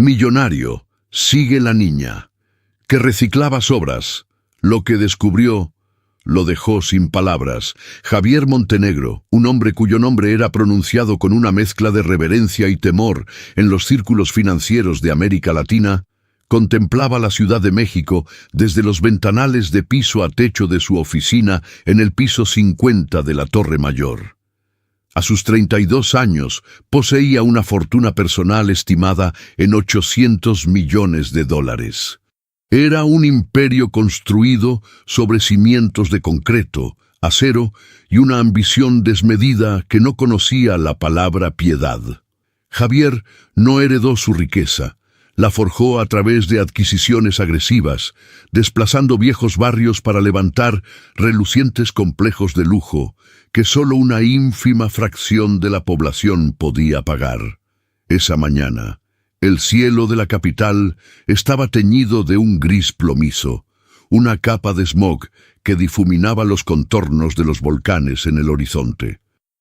Millonario, sigue la niña, que reciclaba sobras. Lo que descubrió lo dejó sin palabras. Javier Montenegro, un hombre cuyo nombre era pronunciado con una mezcla de reverencia y temor en los círculos financieros de América Latina, contemplaba la Ciudad de México desde los ventanales de piso a techo de su oficina en el piso 50 de la Torre Mayor. A sus 32 años, poseía una fortuna personal estimada en $800 millones. Era un imperio construido sobre cimientos de concreto, acero y una ambición desmedida que no conocía la palabra piedad. Javier no heredó su riqueza, la forjó a través de adquisiciones agresivas, desplazando viejos barrios para levantar relucientes complejos de lujo que solo una ínfima fracción de la población podía pagar. Esa mañana, el cielo de la capital estaba teñido de un gris plomizo, una capa de smog que difuminaba los contornos de los volcanes en el horizonte.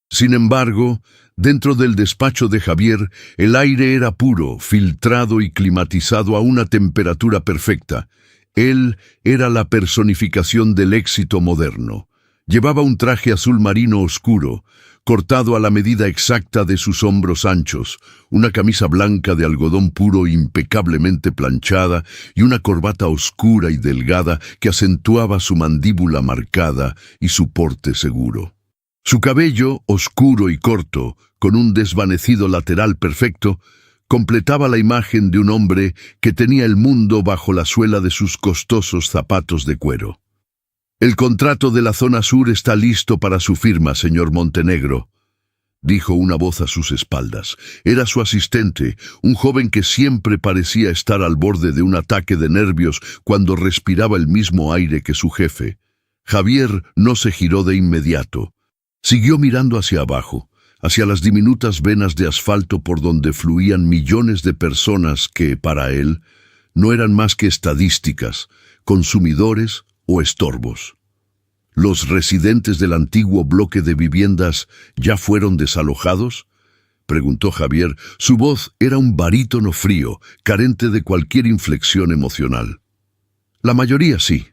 Sin embargo, dentro del despacho de Javier, el aire era puro, filtrado y climatizado a una temperatura perfecta. Él era la personificación del éxito moderno. Llevaba un traje azul marino oscuro, cortado a la medida exacta de sus hombros anchos, una camisa blanca de algodón puro impecablemente planchada y una corbata oscura y delgada que acentuaba su mandíbula marcada y su porte seguro. Su cabello, oscuro y corto, con un desvanecido lateral perfecto, completaba la imagen de un hombre que tenía el mundo bajo la suela de sus costosos zapatos de cuero. «El contrato de la zona sur está listo para su firma, señor Montenegro», dijo una voz a sus espaldas. Era su asistente, un joven que siempre parecía estar al borde de un ataque de nervios cuando respiraba el mismo aire que su jefe. Javier no se giró de inmediato. Siguió mirando hacia abajo, hacia las diminutas venas de asfalto por donde fluían millones de personas que, para él, no eran más que estadísticas, consumidores o estorbos. ¿Los residentes del antiguo bloque de viviendas ya fueron desalojados?, preguntó Javier. Su voz era un barítono frío, carente de cualquier inflexión emocional. La mayoría sí.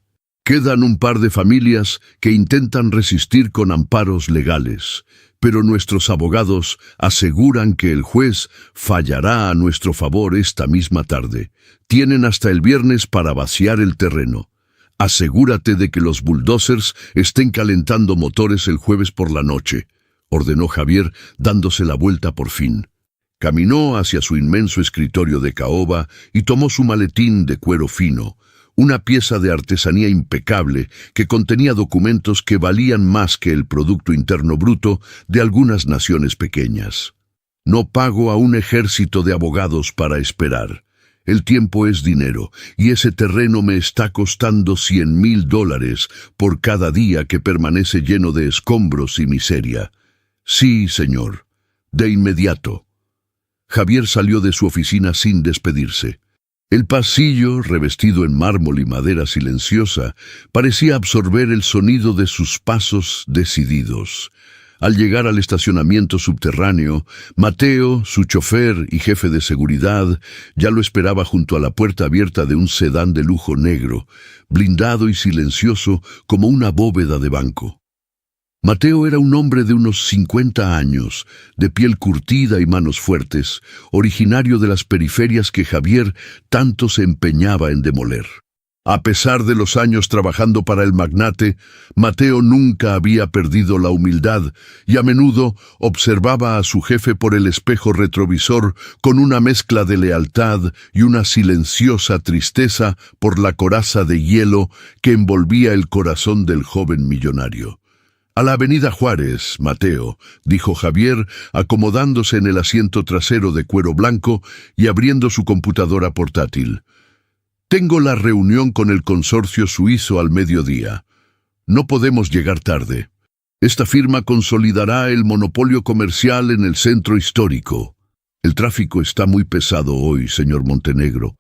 Quedan un par de familias que intentan resistir con amparos legales, pero nuestros abogados aseguran que el juez fallará a nuestro favor esta misma tarde. Tienen hasta el viernes para vaciar el terreno. Asegúrate de que los bulldozers estén calentando motores el jueves por la noche, ordenó Javier, dándose la vuelta por fin. Caminó hacia su inmenso escritorio de caoba y tomó su maletín de cuero fino, una pieza de artesanía impecable que contenía documentos que valían más que el Producto Interno Bruto de algunas naciones pequeñas. No pago a un ejército de abogados para esperar. El tiempo es dinero, y ese terreno me está costando $100,000 por cada día que permanece lleno de escombros y miseria. Sí, señor. De inmediato. Javier salió de su oficina sin despedirse. El pasillo, revestido en mármol y madera silenciosa, parecía absorber el sonido de sus pasos decididos. Al llegar al estacionamiento subterráneo, Mateo, su chofer y jefe de seguridad, ya lo esperaba junto a la puerta abierta de un sedán de lujo negro, blindado y silencioso como una bóveda de banco. Mateo era un hombre de unos 50 años, de piel curtida y manos fuertes, originario de las periferias que Javier tanto se empeñaba en demoler. A pesar de los años trabajando para el magnate, Mateo nunca había perdido la humildad y a menudo observaba a su jefe por el espejo retrovisor con una mezcla de lealtad y una silenciosa tristeza por la coraza de hielo que envolvía el corazón del joven millonario. «A la Avenida Juárez, Mateo», dijo Javier, acomodándose en el asiento trasero de cuero blanco y abriendo su computadora portátil. «Tengo la reunión con el consorcio suizo al mediodía. No podemos llegar tarde. Esta firma consolidará el monopolio comercial en el centro histórico. El tráfico está muy pesado hoy, señor Montenegro.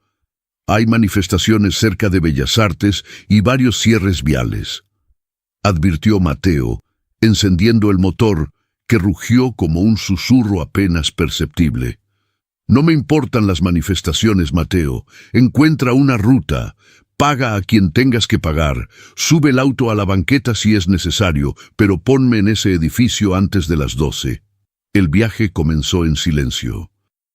Hay manifestaciones cerca de Bellas Artes y varios cierres viales», advirtió Mateo, encendiendo el motor, que rugió como un susurro apenas perceptible. No me importan las manifestaciones, Mateo. Encuentra una ruta. Paga a quien tengas que pagar. Sube el auto a la banqueta si es necesario, pero ponme en ese edificio antes de las 12. El viaje comenzó en silencio.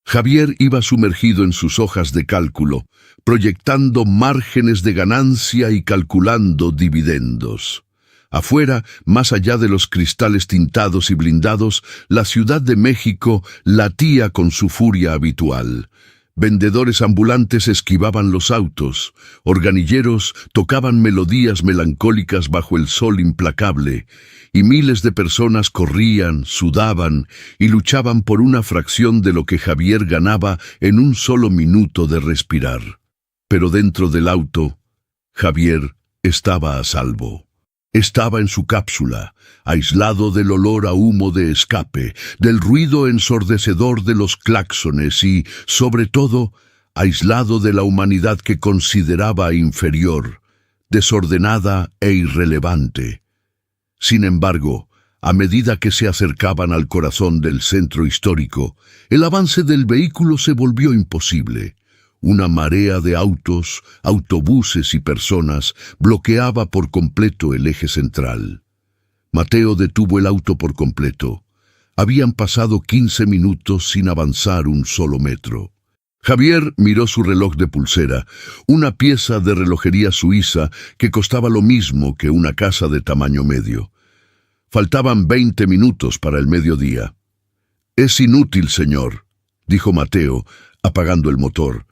Javier iba sumergido en sus hojas de cálculo, proyectando márgenes de ganancia y calculando dividendos. Afuera, más allá de los cristales tintados y blindados, la Ciudad de México latía con su furia habitual. Vendedores ambulantes esquivaban los autos, organilleros tocaban melodías melancólicas bajo el sol implacable, y miles de personas corrían, sudaban y luchaban por una fracción de lo que Javier ganaba en un solo minuto de respirar. Pero dentro del auto, Javier estaba a salvo. Estaba en su cápsula, aislado del olor a humo de escape, del ruido ensordecedor de los claxones y, sobre todo, aislado de la humanidad que consideraba inferior, desordenada e irrelevante. Sin embargo, a medida que se acercaban al corazón del centro histórico, el avance del vehículo se volvió imposible. Una marea de autos, autobuses y personas bloqueaba por completo el eje central. Mateo detuvo el auto por completo. Habían pasado 15 minutos sin avanzar un solo metro. Javier miró su reloj de pulsera, una pieza de relojería suiza que costaba lo mismo que una casa de tamaño medio. Faltaban 20 minutos para el mediodía. «Es inútil, señor», dijo Mateo, apagando el motor.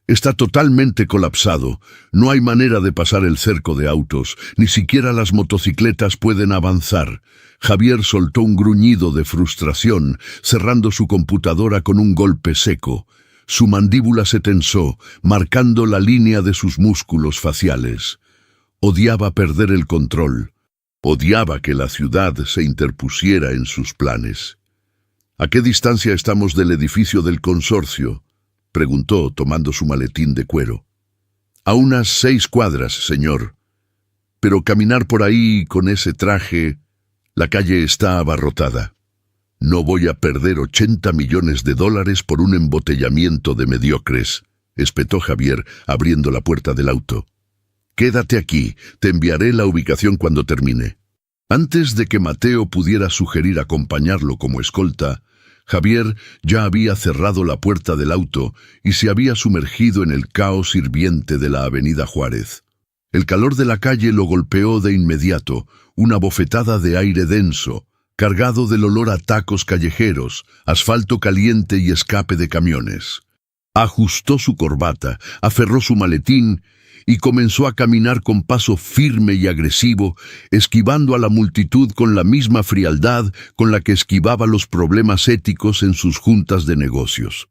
«Está totalmente colapsado. No hay manera de pasar el cerco de autos. Ni siquiera las motocicletas pueden avanzar». Javier soltó un gruñido de frustración, cerrando su computadora con un golpe seco. Su mandíbula se tensó, marcando la línea de sus músculos faciales. Odiaba perder el control. Odiaba que la ciudad se interpusiera en sus planes. «¿A qué distancia estamos del edificio del consorcio?», preguntó tomando su maletín de cuero. «A unas 6 cuadras, señor. Pero caminar por ahí con ese traje, la calle está abarrotada. No voy a perder $80 millones por un embotellamiento de mediocres», espetó Javier, abriendo la puerta del auto. «Quédate aquí, te enviaré la ubicación cuando termine». Antes de que Mateo pudiera sugerir acompañarlo como escolta, Javier ya había cerrado la puerta del auto y se había sumergido en el caos hirviente de la avenida Juárez. El calor de la calle lo golpeó de inmediato, una bofetada de aire denso, cargado del olor a tacos callejeros, asfalto caliente y escape de camiones. Ajustó su corbata, aferró su maletín y comenzó a caminar con paso firme y agresivo, esquivando a la multitud con la misma frialdad con la que esquivaba los problemas éticos en sus juntas de negocios.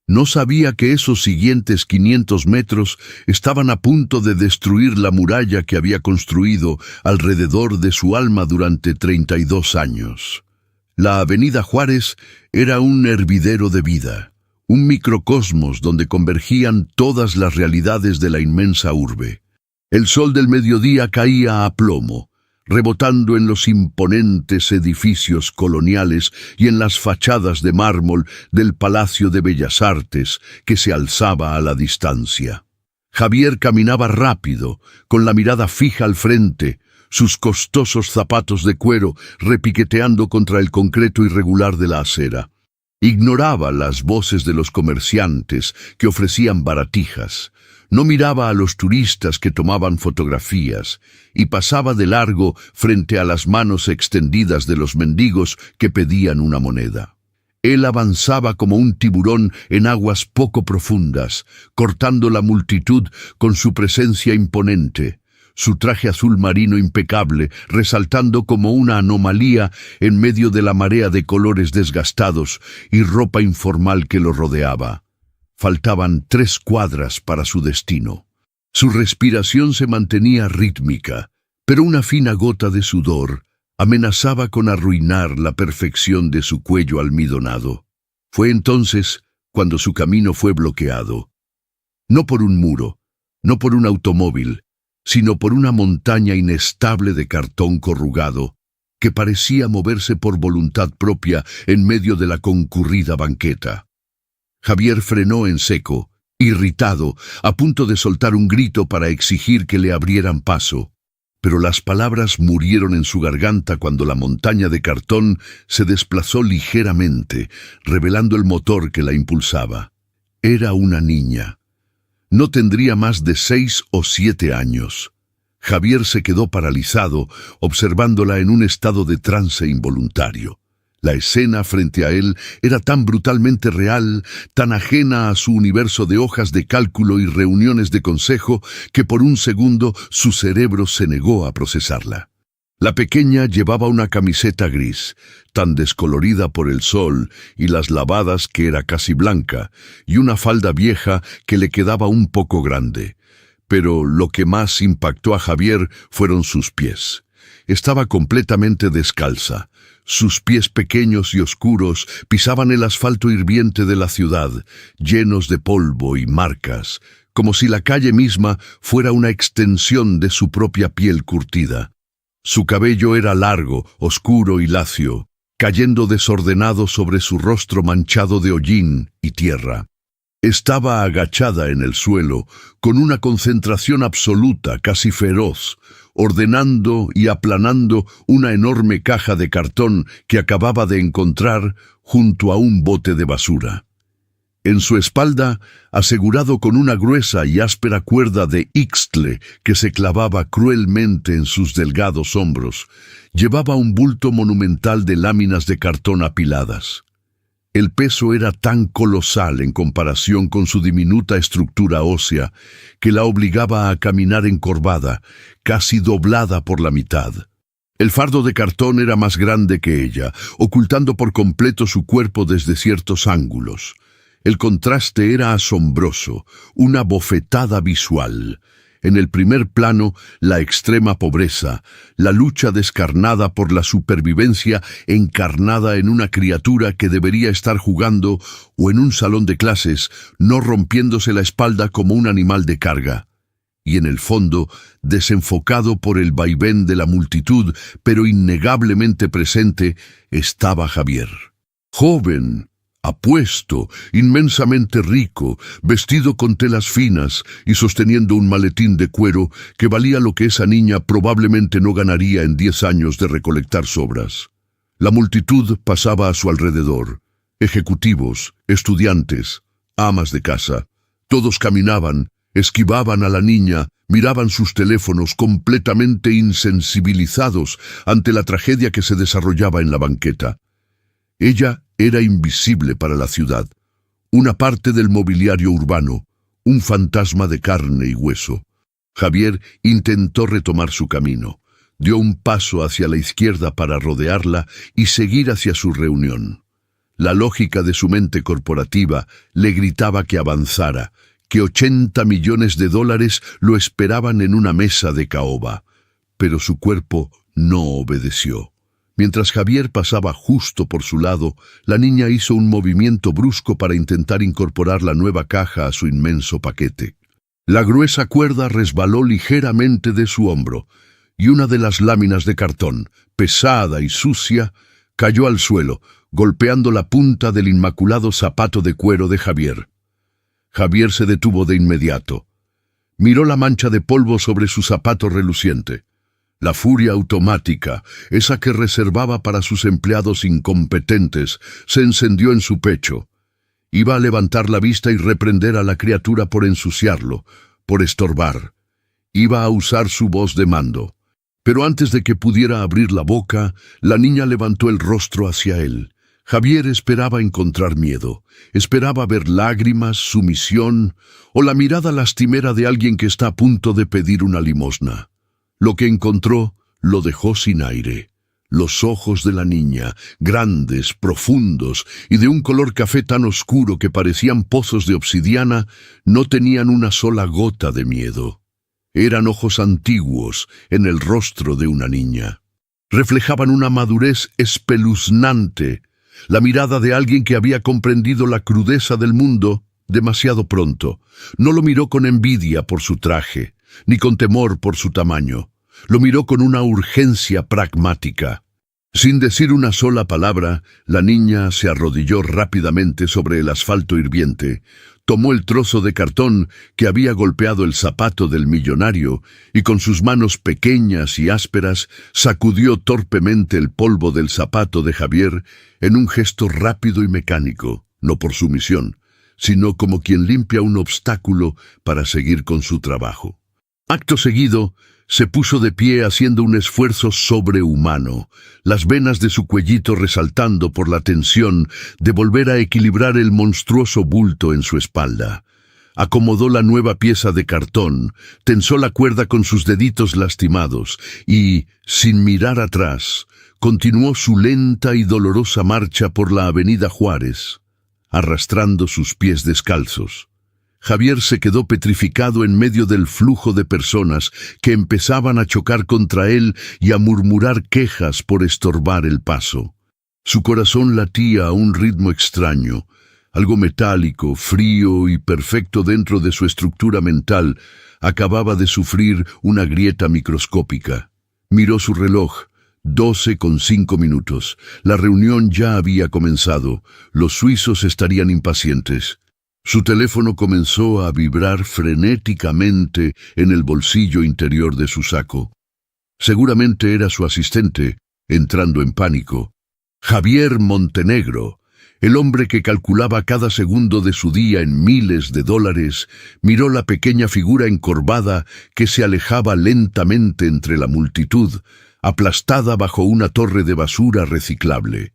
No sabía que esos siguientes 500 metros estaban a punto de destruir la muralla que había construido alrededor de su alma durante 32 años. La avenida Juárez era un hervidero de vida. Un microcosmos donde convergían todas las realidades de la inmensa urbe. El sol del mediodía caía a plomo, rebotando en los imponentes edificios coloniales y en las fachadas de mármol del Palacio de Bellas Artes que se alzaba a la distancia. Javier caminaba rápido, con la mirada fija al frente, sus costosos zapatos de cuero repiqueteando contra el concreto irregular de la acera. Ignoraba las voces de los comerciantes que ofrecían baratijas, no miraba a los turistas que tomaban fotografías y pasaba de largo frente a las manos extendidas de los mendigos que pedían una moneda. Él avanzaba como un tiburón en aguas poco profundas, cortando la multitud con su presencia imponente. Su traje azul marino impecable, resaltando como una anomalía en medio de la marea de colores desgastados y ropa informal que lo rodeaba. Faltaban 3 cuadras para su destino. Su respiración se mantenía rítmica, pero una fina gota de sudor amenazaba con arruinar la perfección de su cuello almidonado. Fue entonces cuando su camino fue bloqueado. No por un muro, no por un automóvil, sino por una montaña inestable de cartón corrugado que parecía moverse por voluntad propia en medio de la concurrida banqueta. Javier frenó en seco, irritado, a punto de soltar un grito para exigir que le abrieran paso. Pero las palabras murieron en su garganta cuando la montaña de cartón se desplazó ligeramente, revelando el motor que la impulsaba. Era una niña. No tendría más de 6 o 7 años. Javier se quedó paralizado, observándola en un estado de trance involuntario. La escena frente a él era tan brutalmente real, tan ajena a su universo de hojas de cálculo y reuniones de consejo, que por un segundo su cerebro se negó a procesarla. La pequeña llevaba una camiseta gris, tan descolorida por el sol y las lavadas que era casi blanca, y una falda vieja que le quedaba un poco grande. Pero lo que más impactó a Javier fueron sus pies. Estaba completamente descalza. Sus pies pequeños y oscuros pisaban el asfalto hirviente de la ciudad, llenos de polvo y marcas, como si la calle misma fuera una extensión de su propia piel curtida. Su cabello era largo, oscuro y lacio, cayendo desordenado sobre su rostro manchado de hollín y tierra. Estaba agachada en el suelo, con una concentración absoluta, casi feroz, ordenando y aplanando una enorme caja de cartón que acababa de encontrar junto a un bote de basura. En su espalda, asegurado con una gruesa y áspera cuerda de ixtle que se clavaba cruelmente en sus delgados hombros, llevaba un bulto monumental de láminas de cartón apiladas. El peso era tan colosal en comparación con su diminuta estructura ósea que la obligaba a caminar encorvada, casi doblada por la mitad. El fardo de cartón era más grande que ella, ocultando por completo su cuerpo desde ciertos ángulos. El contraste era asombroso, una bofetada visual. En el primer plano, la extrema pobreza, la lucha descarnada por la supervivencia encarnada en una criatura que debería estar jugando o en un salón de clases, no rompiéndose la espalda como un animal de carga. Y en el fondo, desenfocado por el vaivén de la multitud, pero innegablemente presente, estaba Javier. Joven, apuesto, inmensamente rico, vestido con telas finas y sosteniendo un maletín de cuero que valía lo que esa niña probablemente no ganaría en 10 años de recolectar sobras. La multitud pasaba a su alrededor. Ejecutivos, estudiantes, amas de casa. Todos caminaban, esquivaban a la niña, miraban sus teléfonos completamente insensibilizados ante la tragedia que se desarrollaba en la banqueta. Ella era invisible para la ciudad, una parte del mobiliario urbano, un fantasma de carne y hueso. Javier intentó retomar su camino, dio un paso hacia la izquierda para rodearla y seguir hacia su reunión. La lógica de su mente corporativa le gritaba que avanzara, que $80 millones lo esperaban en una mesa de caoba, pero su cuerpo no obedeció. Mientras Javier pasaba justo por su lado, la niña hizo un movimiento brusco para intentar incorporar la nueva caja a su inmenso paquete. La gruesa cuerda resbaló ligeramente de su hombro, y una de las láminas de cartón, pesada y sucia, cayó al suelo, golpeando la punta del inmaculado zapato de cuero de Javier. Javier se detuvo de inmediato. Miró la mancha de polvo sobre su zapato reluciente. La furia automática, esa que reservaba para sus empleados incompetentes, se encendió en su pecho. Iba a levantar la vista y reprender a la criatura por ensuciarlo, por estorbar. Iba a usar su voz de mando. Pero antes de que pudiera abrir la boca, la niña levantó el rostro hacia él. Javier esperaba encontrar miedo, esperaba ver lágrimas, sumisión o la mirada lastimera de alguien que está a punto de pedir una limosna. Lo que encontró lo dejó sin aire. Los ojos de la niña, grandes, profundos y de un color café tan oscuro que parecían pozos de obsidiana, no tenían una sola gota de miedo. Eran ojos antiguos en el rostro de una niña. Reflejaban una madurez espeluznante, la mirada de alguien que había comprendido la crudeza del mundo demasiado pronto. No lo miró con envidia por su traje, ni con temor por su tamaño. Lo miró con una urgencia pragmática. Sin decir una sola palabra, la niña se arrodilló rápidamente sobre el asfalto hirviente, tomó el trozo de cartón que había golpeado el zapato del millonario y con sus manos pequeñas y ásperas sacudió torpemente el polvo del zapato de Javier en un gesto rápido y mecánico, no por sumisión, sino como quien limpia un obstáculo para seguir con su trabajo. Acto seguido, se puso de pie haciendo un esfuerzo sobrehumano, las venas de su cuellito resaltando por la tensión de volver a equilibrar el monstruoso bulto en su espalda. Acomodó la nueva pieza de cartón, tensó la cuerda con sus deditos lastimados y, sin mirar atrás, continuó su lenta y dolorosa marcha por la avenida Juárez, arrastrando sus pies descalzos. Javier se quedó petrificado en medio del flujo de personas que empezaban a chocar contra él y a murmurar quejas por estorbar el paso. Su corazón latía a un ritmo extraño, algo metálico, frío y perfecto dentro de su estructura mental. Acababa de sufrir una grieta microscópica. Miró su reloj. 12:05. La reunión ya había comenzado. Los suizos estarían impacientes. Su teléfono comenzó a vibrar frenéticamente en el bolsillo interior de su saco. Seguramente era su asistente, entrando en pánico. Javier Montenegro, el hombre que calculaba cada segundo de su día en miles de dólares, miró la pequeña figura encorvada que se alejaba lentamente entre la multitud, aplastada bajo una torre de basura reciclable.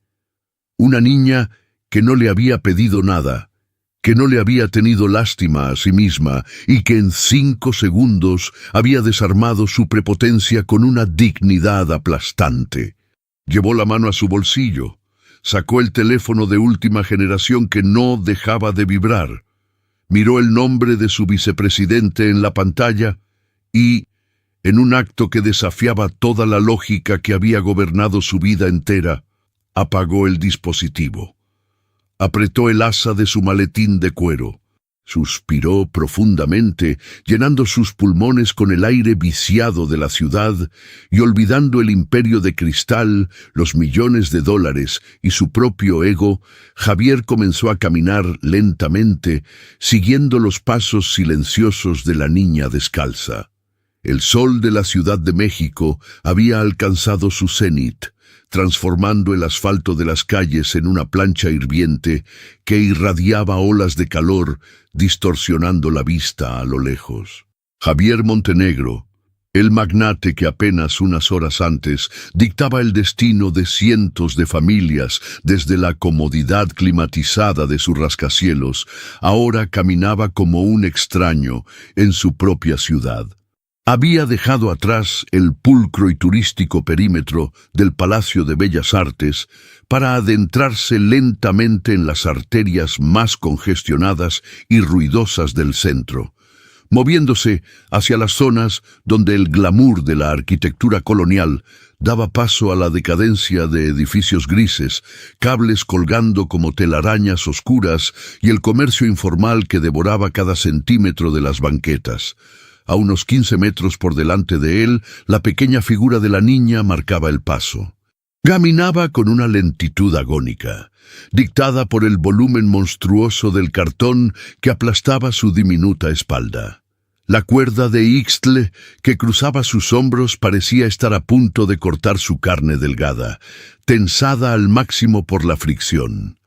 Una niña que no le había pedido nada, que no le había tenido lástima a sí misma y que en 5 segundos había desarmado su prepotencia con una dignidad aplastante. Llevó la mano a su bolsillo, sacó el teléfono de última generación que no dejaba de vibrar, miró el nombre de su vicepresidente en la pantalla y, en un acto que desafiaba toda la lógica que había gobernado su vida entera, apagó el dispositivo. Apretó el asa de su maletín de cuero. Suspiró profundamente, llenando sus pulmones con el aire viciado de la ciudad y olvidando el imperio de cristal, los millones de dólares y su propio ego. Javier comenzó a caminar lentamente, siguiendo los pasos silenciosos de la niña descalza. El sol de la Ciudad de México había alcanzado su cenit, transformando el asfalto de las calles en una plancha hirviente que irradiaba olas de calor, distorsionando la vista a lo lejos. Javier Montenegro, el magnate que apenas unas horas antes dictaba el destino de cientos de familias desde la comodidad climatizada de sus rascacielos, ahora caminaba como un extraño en su propia ciudad. Había dejado atrás el pulcro y turístico perímetro del Palacio de Bellas Artes para adentrarse lentamente en las arterias más congestionadas y ruidosas del centro, moviéndose hacia las zonas donde el glamour de la arquitectura colonial daba paso a la decadencia de edificios grises, cables colgando como telarañas oscuras y el comercio informal que devoraba cada centímetro de las banquetas. A unos 15 metros por delante de él, la pequeña figura de la niña marcaba el paso. Caminaba con una lentitud agónica, dictada por el volumen monstruoso del cartón que aplastaba su diminuta espalda. La cuerda de Ixtle que cruzaba sus hombros parecía estar a punto de cortar su carne delgada, tensada al máximo por la fricción.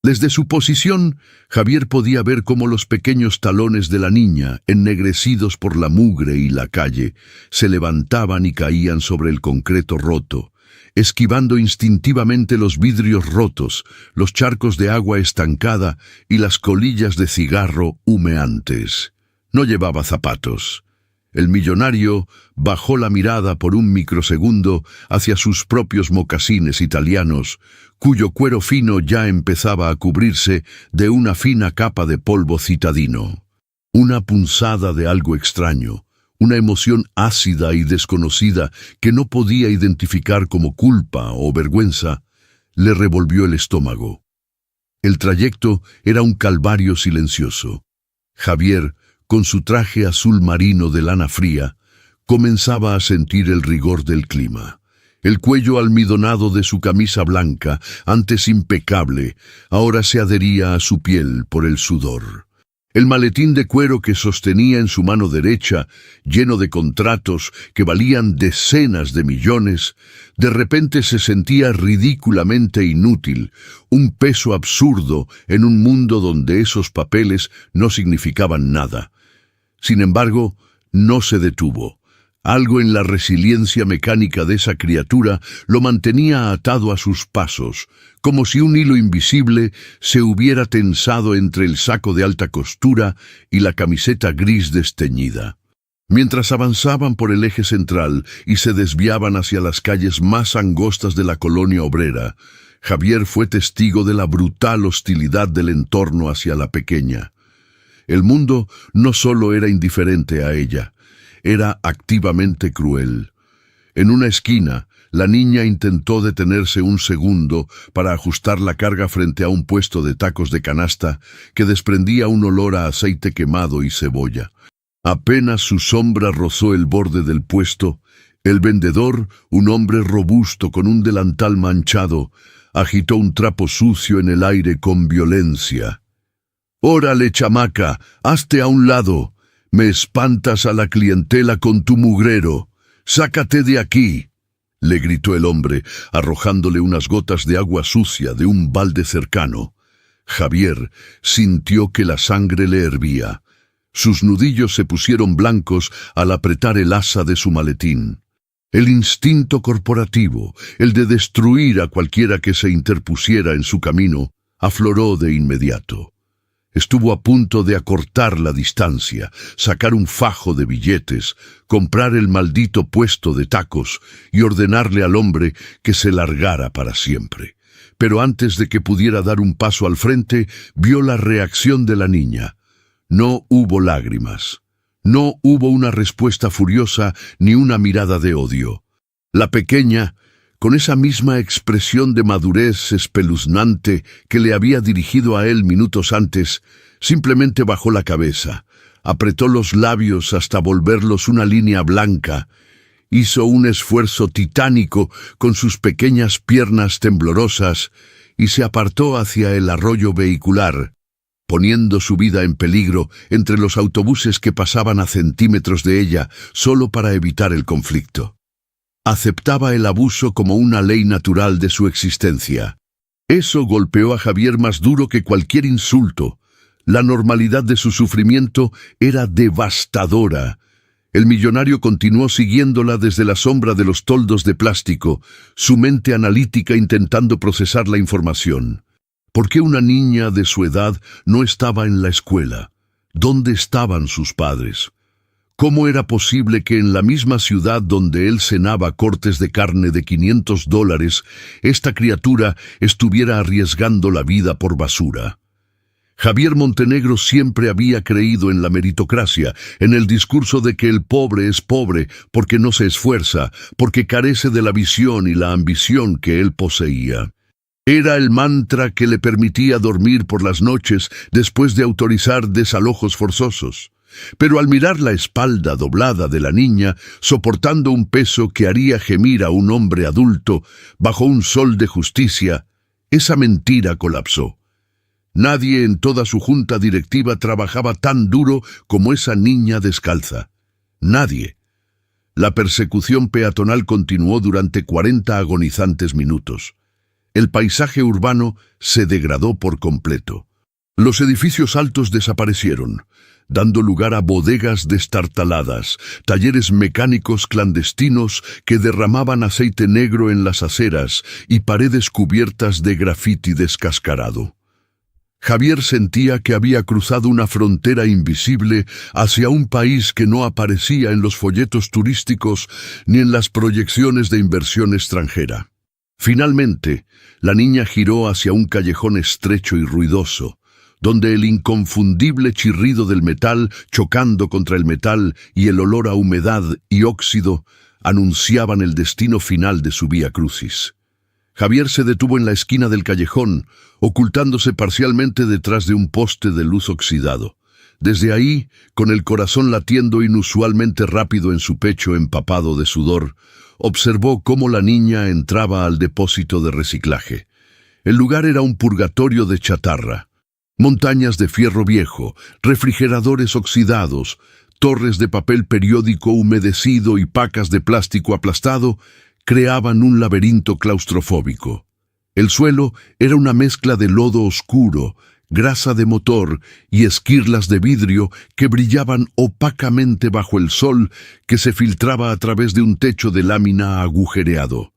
Desde su posición, Javier podía ver cómo los pequeños talones de la niña, ennegrecidos por la mugre y la calle, se levantaban y caían sobre el concreto roto, esquivando instintivamente los vidrios rotos, los charcos de agua estancada y las colillas de cigarro humeantes. No llevaba zapatos. El millonario bajó la mirada por un microsegundo hacia sus propios mocasines italianos, cuyo cuero fino ya empezaba a cubrirse de una fina capa de polvo citadino. Una punzada de algo extraño, una emoción ácida y desconocida que no podía identificar como culpa o vergüenza, le revolvió el estómago. El trayecto era un calvario silencioso. Javier, con su traje azul marino de lana fría, comenzaba a sentir el rigor del clima. El cuello almidonado de su camisa blanca, antes impecable, ahora se adhería a su piel por el sudor. El maletín de cuero que sostenía en su mano derecha, lleno de contratos que valían decenas de millones, de repente se sentía ridículamente inútil, un peso absurdo en un mundo donde esos papeles no significaban nada. Sin embargo, no se detuvo. Algo en la resiliencia mecánica de esa criatura lo mantenía atado a sus pasos, como si un hilo invisible se hubiera tensado entre el saco de alta costura y la camiseta gris desteñida. Mientras avanzaban por el eje central y se desviaban hacia las calles más angostas de la colonia obrera, Javier fue testigo de la brutal hostilidad del entorno hacia la pequeña. El mundo no solo era indiferente a ella, era activamente cruel. En una esquina, la niña intentó detenerse un segundo para ajustar la carga frente a un puesto de tacos de canasta que desprendía un olor a aceite quemado y cebolla. Apenas su sombra rozó el borde del puesto, el vendedor, un hombre robusto con un delantal manchado, agitó un trapo sucio en el aire con violencia. «¡Órale, chamaca! ¡Hazte a un lado! Me espantas a la clientela con tu mugrero. ¡Sácate de aquí!», le gritó el hombre, arrojándole unas gotas de agua sucia de un balde cercano. Javier sintió que la sangre le hervía. Sus nudillos se pusieron blancos al apretar el asa de su maletín. El instinto corporativo, el de destruir a cualquiera que se interpusiera en su camino, afloró de inmediato. Estuvo a punto de acortar la distancia, sacar un fajo de billetes, comprar el maldito puesto de tacos y ordenarle al hombre que se largara para siempre. Pero antes de que pudiera dar un paso al frente, vio la reacción de la niña. No hubo lágrimas. No hubo una respuesta furiosa ni una mirada de odio. La pequeña, con esa misma expresión de madurez espeluznante que le había dirigido a él minutos antes, simplemente bajó la cabeza, apretó los labios hasta volverlos una línea blanca, hizo un esfuerzo titánico con sus pequeñas piernas temblorosas y se apartó hacia el arroyo vehicular, poniendo su vida en peligro entre los autobuses que pasaban a centímetros de ella solo para evitar el conflicto. Aceptaba el abuso como una ley natural de su existencia. Eso golpeó a Javier más duro que cualquier insulto. La normalidad de su sufrimiento era devastadora. El millonario continuó siguiéndola desde la sombra de los toldos de plástico, su mente analítica intentando procesar la información. ¿Por qué una niña de su edad no estaba en la escuela? ¿Dónde estaban sus padres? ¿Cómo era posible que en la misma ciudad donde él cenaba cortes de carne de $500, esta criatura estuviera arriesgando la vida por basura? Javier Montenegro siempre había creído en la meritocracia, en el discurso de que el pobre es pobre porque no se esfuerza, porque carece de la visión y la ambición que él poseía. Era el mantra que le permitía dormir por las noches después de autorizar desalojos forzosos. Pero al mirar la espalda doblada de la niña, soportando un peso que haría gemir a un hombre adulto bajo un sol de justicia, esa mentira colapsó. Nadie en toda su junta directiva trabajaba tan duro como esa niña descalza. Nadie. La persecución peatonal continuó durante 40 agonizantes minutos. El paisaje urbano se degradó por completo. Los edificios altos desaparecieron, dando lugar a bodegas destartaladas, talleres mecánicos clandestinos que derramaban aceite negro en las aceras y paredes cubiertas de grafiti descascarado. Javier sentía que había cruzado una frontera invisible hacia un país que no aparecía en los folletos turísticos ni en las proyecciones de inversión extranjera. Finalmente, la niña giró hacia un callejón estrecho y ruidoso, donde el inconfundible chirrido del metal chocando contra el metal y el olor a humedad y óxido anunciaban el destino final de su vía crucis. Javier se detuvo en la esquina del callejón, ocultándose parcialmente detrás de un poste de luz oxidado. Desde ahí, con el corazón latiendo inusualmente rápido en su pecho empapado de sudor, observó cómo la niña entraba al depósito de reciclaje. El lugar era un purgatorio de chatarra. Montañas de fierro viejo, refrigeradores oxidados, torres de papel periódico humedecido y pacas de plástico aplastado creaban un laberinto claustrofóbico. El suelo era una mezcla de lodo oscuro, grasa de motor y esquirlas de vidrio que brillaban opacamente bajo el sol que se filtraba a través de un techo de lámina agujereado.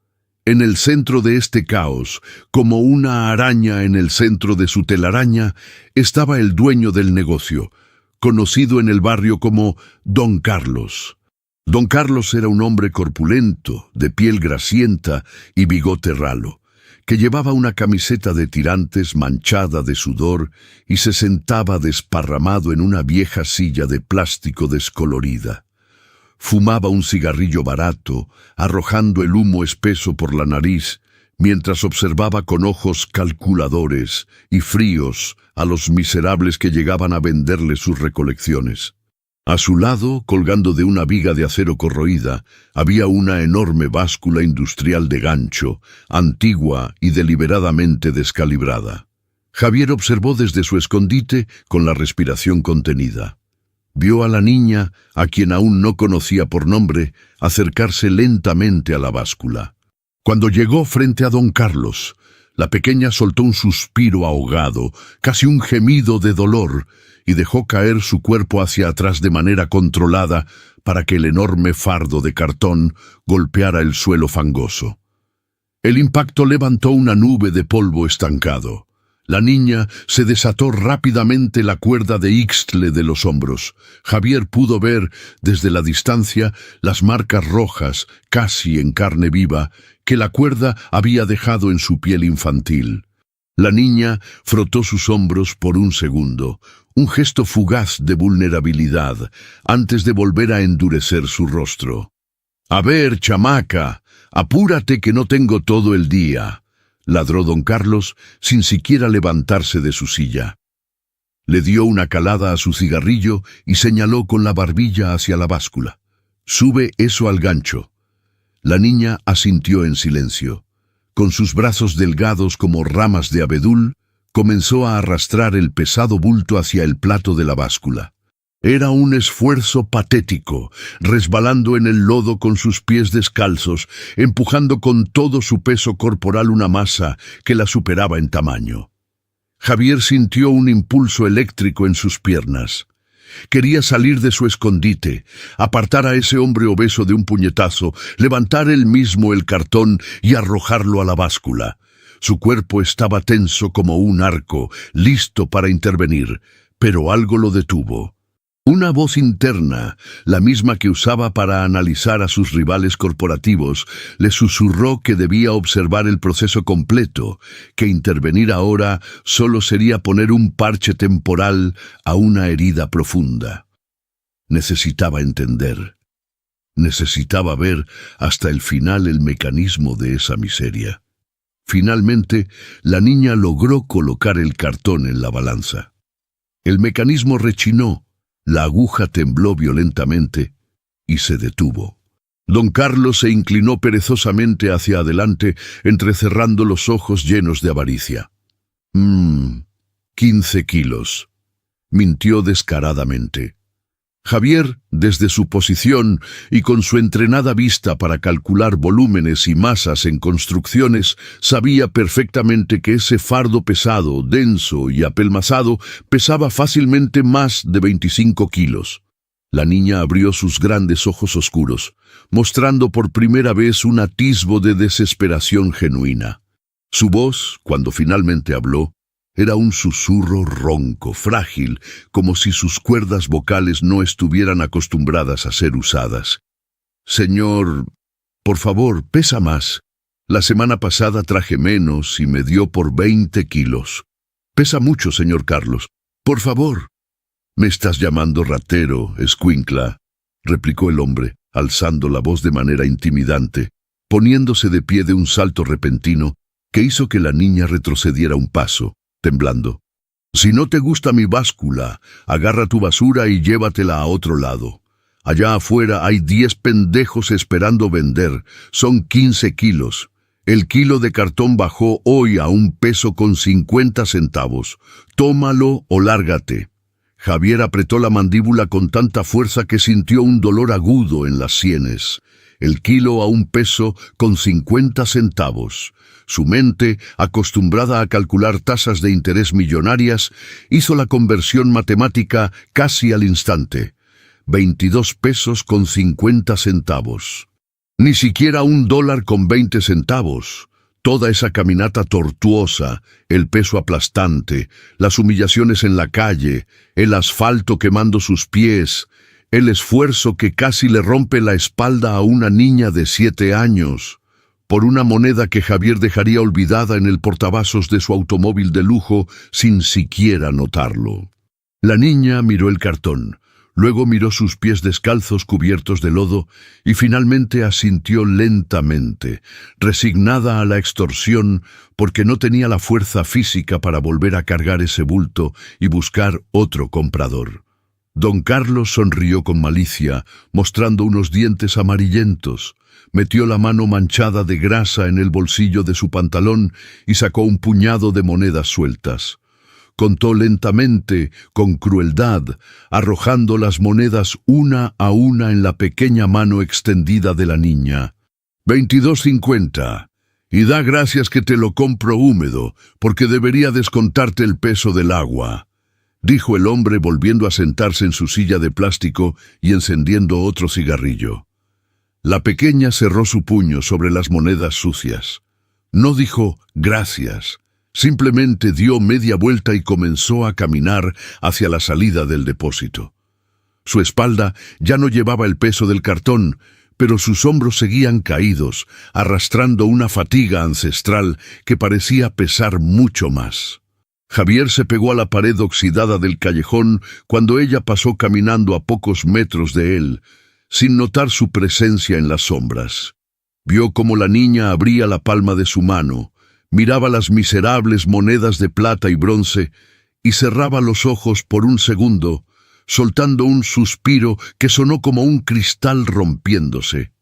En el centro de este caos, como una araña en el centro de su telaraña, estaba el dueño del negocio, conocido en el barrio como Don Carlos. Don Carlos era un hombre corpulento, de piel grasienta y bigote ralo, que llevaba una camiseta de tirantes manchada de sudor y se sentaba desparramado en una vieja silla de plástico descolorida. Fumaba un cigarrillo barato, arrojando el humo espeso por la nariz, mientras observaba con ojos calculadores y fríos a los miserables que llegaban a venderle sus recolecciones. A su lado, colgando de una viga de acero corroída, había una enorme báscula industrial de gancho, antigua y deliberadamente descalibrada. Javier observó desde su escondite con la respiración contenida. Vio a la niña, a quien aún no conocía por nombre, acercarse lentamente a la báscula. Cuando llegó frente a don Carlos, la pequeña soltó un suspiro ahogado, casi un gemido de dolor, y dejó caer su cuerpo hacia atrás de manera controlada para que el enorme fardo de cartón golpeara el suelo fangoso. El impacto levantó una nube de polvo estancado. La niña se desató rápidamente la cuerda de Ixtle de los hombros. Javier pudo ver, desde la distancia, las marcas rojas, casi en carne viva, que la cuerda había dejado en su piel infantil. La niña frotó sus hombros por un segundo, un gesto fugaz de vulnerabilidad, antes de volver a endurecer su rostro. «A ver, chamaca, apúrate que no tengo todo el día», ladró don Carlos sin siquiera levantarse de su silla. Le dio una calada a su cigarrillo y señaló con la barbilla hacia la báscula. «Sube eso al gancho». La niña asintió en silencio. Con sus brazos delgados como ramas de abedul, comenzó a arrastrar el pesado bulto hacia el plato de la báscula. Era un esfuerzo patético, resbalando en el lodo con sus pies descalzos, empujando con todo su peso corporal una masa que la superaba en tamaño. Javier sintió un impulso eléctrico en sus piernas. Quería salir de su escondite, apartar a ese hombre obeso de un puñetazo, levantar él mismo el cartón y arrojarlo a la báscula. Su cuerpo estaba tenso como un arco, listo para intervenir, pero algo lo detuvo. Una voz interna, la misma que usaba para analizar a sus rivales corporativos, le susurró que debía observar el proceso completo, que intervenir ahora solo sería poner un parche temporal a una herida profunda. Necesitaba entender. Necesitaba ver hasta el final el mecanismo de esa miseria. Finalmente, la niña logró colocar el cartón en la balanza. El mecanismo rechinó. La aguja tembló violentamente y se detuvo. Don Carlos se inclinó perezosamente hacia adelante, entrecerrando los ojos llenos de avaricia. 15 kilos, mintió descaradamente. Javier, desde su posición y con su entrenada vista para calcular volúmenes y masas en construcciones, sabía perfectamente que ese fardo pesado, denso y apelmazado pesaba fácilmente más de 25 kilos. La niña abrió sus grandes ojos oscuros, mostrando por primera vez un atisbo de desesperación genuina. Su voz, cuando finalmente habló, era un susurro ronco, frágil, como si sus cuerdas vocales no estuvieran acostumbradas a ser usadas. «Señor, por favor, pesa más. La semana pasada traje menos y me dio por 20 kilos. Pesa mucho, señor Carlos. Por favor». «Me estás llamando ratero, escuincla», replicó el hombre, alzando la voz de manera intimidante, poniéndose de pie de un salto repentino que hizo que la niña retrocediera un paso, temblando. «Si no te gusta mi báscula, agarra tu basura y llévatela a otro lado. Allá afuera hay 10 pendejos esperando vender. Son 15 kilos. El kilo de cartón bajó hoy a $1.50. Tómalo o lárgate. Javier apretó la mandíbula con tanta fuerza que sintió un dolor agudo en las sienes. El kilo a $1.50. Su mente, acostumbrada a calcular tasas de interés millonarias, hizo la conversión matemática casi al instante. $22.50. Ni siquiera $1.20. Toda esa caminata tortuosa, el peso aplastante, las humillaciones en la calle, el asfalto quemando sus pies, el esfuerzo que casi le rompe la espalda a una niña de 7 años, por una moneda que Javier dejaría olvidada en el portavasos de su automóvil de lujo sin siquiera notarlo. La niña miró el cartón. Luego miró sus pies descalzos cubiertos de lodo y finalmente asintió lentamente, resignada a la extorsión porque no tenía la fuerza física para volver a cargar ese bulto y buscar otro comprador. Don Carlos sonrió con malicia, mostrando unos dientes amarillentos. Metió la mano manchada de grasa en el bolsillo de su pantalón y sacó un puñado de monedas sueltas. Contó lentamente, con crueldad, arrojando las monedas una a una en la pequeña mano extendida de la niña. $22.50. Y da gracias que te lo compro húmedo, porque debería descontarte el peso del agua, dijo el hombre volviendo a sentarse en su silla de plástico y encendiendo otro cigarrillo. La pequeña cerró su puño sobre las monedas sucias. No dijo gracias. Simplemente dio media vuelta y comenzó a caminar hacia la salida del depósito. Su espalda ya no llevaba el peso del cartón, pero sus hombros seguían caídos, arrastrando una fatiga ancestral que parecía pesar mucho más. Javier se pegó a la pared oxidada del callejón cuando ella pasó caminando a pocos metros de él, sin notar su presencia en las sombras. Vio cómo la niña abría la palma de su mano, miraba las miserables monedas de plata y bronce y cerraba los ojos por un segundo, soltando un suspiro que sonó como un cristal rompiéndose.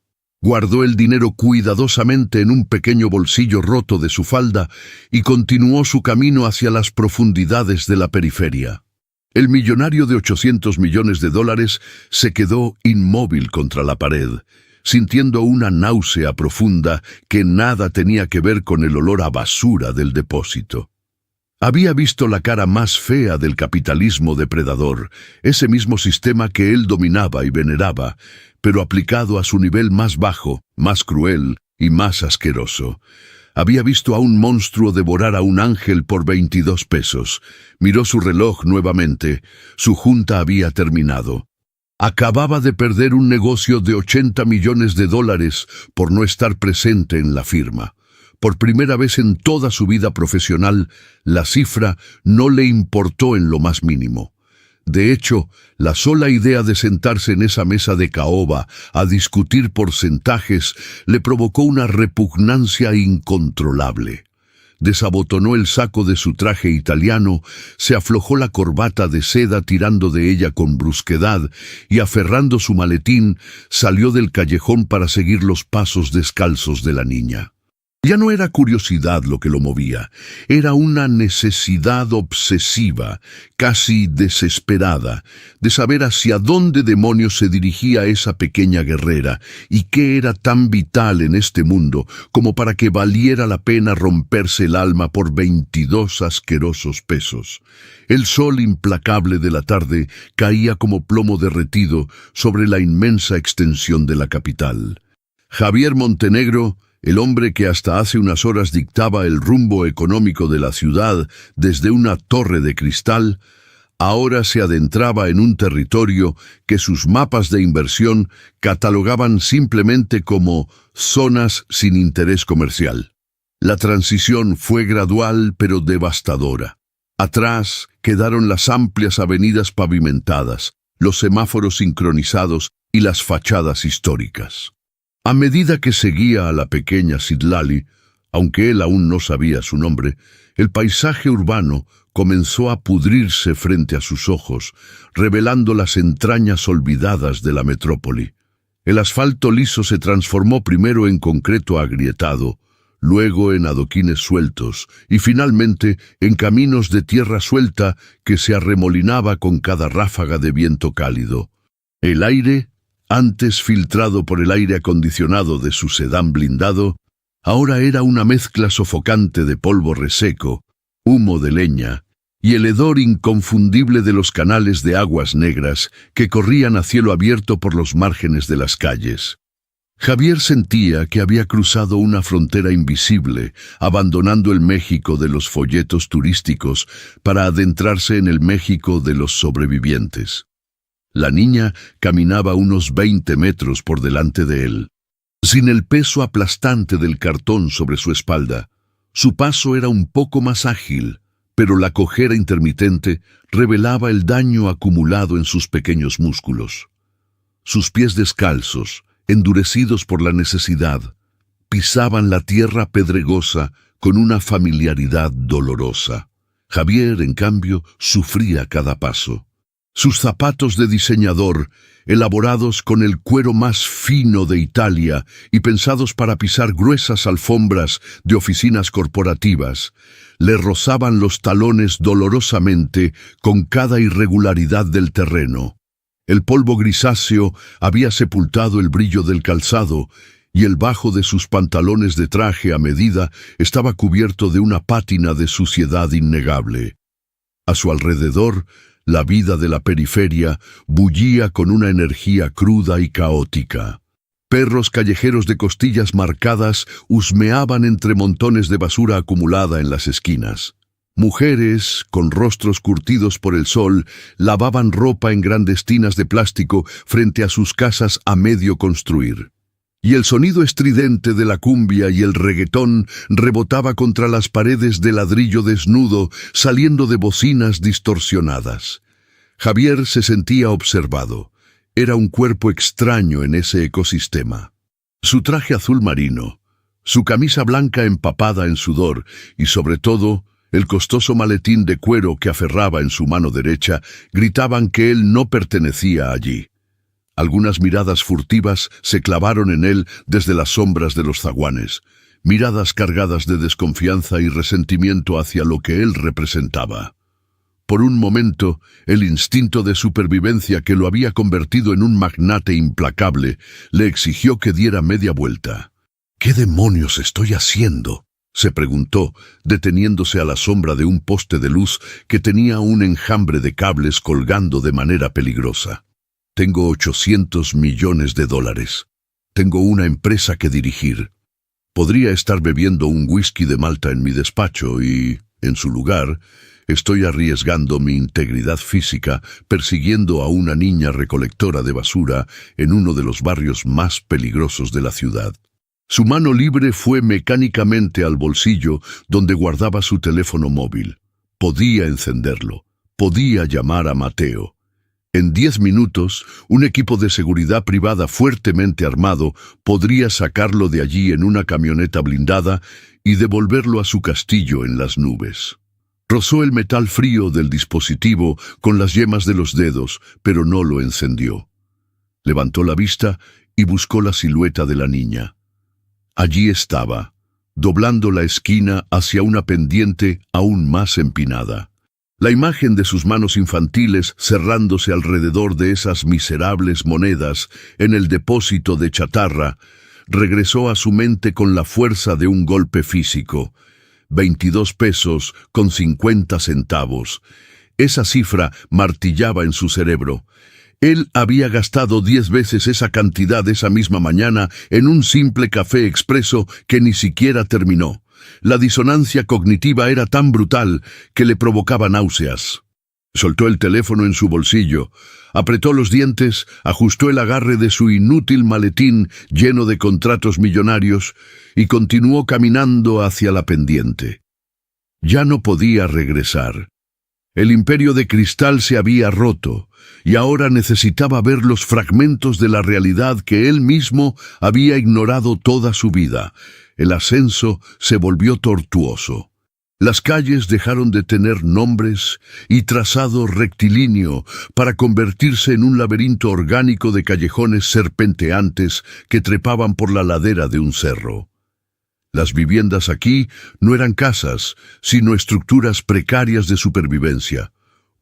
Guardó el dinero cuidadosamente en un pequeño bolsillo roto de su falda y continuó su camino hacia las profundidades de la periferia. El millonario de $800 millones se quedó inmóvil contra la pared, sintiendo una náusea profunda que nada tenía que ver con el olor a basura del depósito. Había visto la cara más fea del capitalismo depredador, ese mismo sistema que él dominaba y veneraba, pero aplicado a su nivel más bajo, más cruel y más asqueroso. Había visto a un monstruo devorar a un ángel por $22. Miró su reloj nuevamente. Su junta había terminado. Acababa de perder un negocio de $80 millones por no estar presente en la firma. Por primera vez en toda su vida profesional, la cifra no le importó en lo más mínimo. De hecho, la sola idea de sentarse en esa mesa de caoba a discutir porcentajes le provocó una repugnancia incontrolable. Desabotonó el saco de su traje italiano, se aflojó la corbata de seda tirando de ella con brusquedad y aferrando su maletín, salió del callejón para seguir los pasos descalzos de la niña. Ya no era curiosidad lo que lo movía, era una necesidad obsesiva, casi desesperada, de saber hacia dónde demonios se dirigía esa pequeña guerrera y qué era tan vital en este mundo como para que valiera la pena romperse el alma por 22 asquerosos pesos. El sol implacable de la tarde caía como plomo derretido sobre la inmensa extensión de la capital. Javier Montenegro, el hombre que hasta hace unas horas dictaba el rumbo económico de la ciudad desde una torre de cristal, ahora se adentraba en un territorio que sus mapas de inversión catalogaban simplemente como zonas sin interés comercial. La transición fue gradual pero devastadora. Atrás quedaron las amplias avenidas pavimentadas, los semáforos sincronizados y las fachadas históricas. A medida que seguía a la pequeña Citlali, aunque él aún no sabía su nombre, El paisaje urbano comenzó a pudrirse frente a sus ojos, revelando las entrañas olvidadas de la metrópoli. El asfalto liso se transformó primero en concreto agrietado, luego en adoquines sueltos y finalmente en caminos de tierra suelta que se arremolinaba con cada ráfaga de viento cálido. El aire, antes filtrado por el aire acondicionado de su sedán blindado, ahora era una mezcla sofocante de polvo reseco, humo de leña y el hedor inconfundible de los canales de aguas negras que corrían a cielo abierto por los márgenes de las calles. Javier sentía que había cruzado una frontera invisible, abandonando el México de los folletos turísticos para adentrarse en el México de los sobrevivientes. La niña caminaba unos 20 metros por delante de él. Sin el peso aplastante del cartón sobre su espalda, su paso era un poco más ágil, pero la cojera intermitente revelaba el daño acumulado en sus pequeños músculos. Sus pies descalzos, endurecidos por la necesidad, pisaban la tierra pedregosa con una familiaridad dolorosa. Javier, en cambio, sufría cada paso. Sus zapatos de diseñador, elaborados con el cuero más fino de Italia y pensados para pisar gruesas alfombras de oficinas corporativas, le rozaban los talones dolorosamente con cada irregularidad del terreno. El polvo grisáceo había sepultado el brillo del calzado y el bajo de sus pantalones de traje a medida estaba cubierto de una pátina de suciedad innegable. A su alrededor, la vida de la periferia bullía con una energía cruda y caótica. Perros callejeros de costillas marcadas husmeaban entre montones de basura acumulada en las esquinas. Mujeres, con rostros curtidos por el sol, lavaban ropa en grandes tinas de plástico frente a sus casas a medio construir. Y el sonido estridente de la cumbia y el reggaetón rebotaba contra las paredes de ladrillo desnudo, saliendo de bocinas distorsionadas. Javier se sentía observado. Era un cuerpo extraño en ese ecosistema. Su traje azul marino, su camisa blanca empapada en sudor y, sobre todo, el costoso maletín de cuero que aferraba en su mano derecha gritaban que él no pertenecía allí. Algunas miradas furtivas se clavaron en él desde las sombras de los zaguanes, miradas cargadas de desconfianza y resentimiento hacia lo que él representaba. Por un momento, el instinto de supervivencia que lo había convertido en un magnate implacable le exigió que diera media vuelta. ¿Qué demonios estoy haciendo?, se preguntó, deteniéndose a la sombra de un poste de luz que tenía un enjambre de cables colgando de manera peligrosa. Tengo 800 millones de dólares. Tengo una empresa que dirigir. Podría estar bebiendo un whisky de Malta en mi despacho y, en su lugar, estoy arriesgando mi integridad física persiguiendo a una niña recolectora de basura en uno de los barrios más peligrosos de la ciudad. Su mano libre fue mecánicamente al bolsillo donde guardaba su teléfono móvil. Podía encenderlo. Podía llamar a Mateo. En 10 minutos, un equipo de seguridad privada fuertemente armado podría sacarlo de allí en una camioneta blindada y devolverlo a su castillo en las nubes. Rozó el metal frío del dispositivo con las yemas de los dedos, pero no lo encendió. Levantó la vista y buscó la silueta de la niña. Allí estaba, doblando la esquina hacia una pendiente aún más empinada. La imagen de sus manos infantiles cerrándose alrededor de esas miserables monedas en el depósito de chatarra regresó a su mente con la fuerza de un golpe físico. 22 pesos con 50 centavos. Esa cifra martillaba en su cerebro. Él había gastado 10 veces esa cantidad esa misma mañana en un simple café expreso que ni siquiera terminó. La disonancia cognitiva era tan brutal que le provocaba náuseas. Soltó el teléfono en su bolsillo, apretó los dientes, ajustó el agarre de su inútil maletín lleno de contratos millonarios y continuó caminando hacia la pendiente. Ya no podía regresar. El imperio de cristal se había roto y ahora necesitaba ver los fragmentos de la realidad que él mismo había ignorado toda su vida. El ascenso se volvió tortuoso. Las calles dejaron de tener nombres y trazado rectilíneo para convertirse en un laberinto orgánico de callejones serpenteantes que trepaban por la ladera de un cerro. Las viviendas aquí no eran casas, sino estructuras precarias de supervivencia,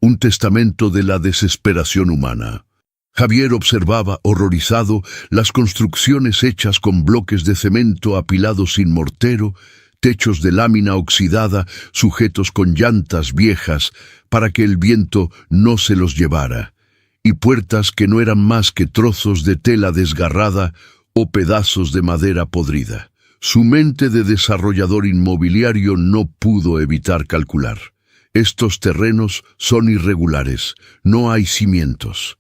un testamento de la desesperación humana. Javier observaba, horrorizado, las construcciones hechas con bloques de cemento apilados sin mortero, techos de lámina oxidada sujetos con llantas viejas para que el viento no se los llevara, y puertas que no eran más que trozos de tela desgarrada o pedazos de madera podrida. Su mente de desarrollador inmobiliario no pudo evitar calcular. Estos terrenos son irregulares, no hay cimientos.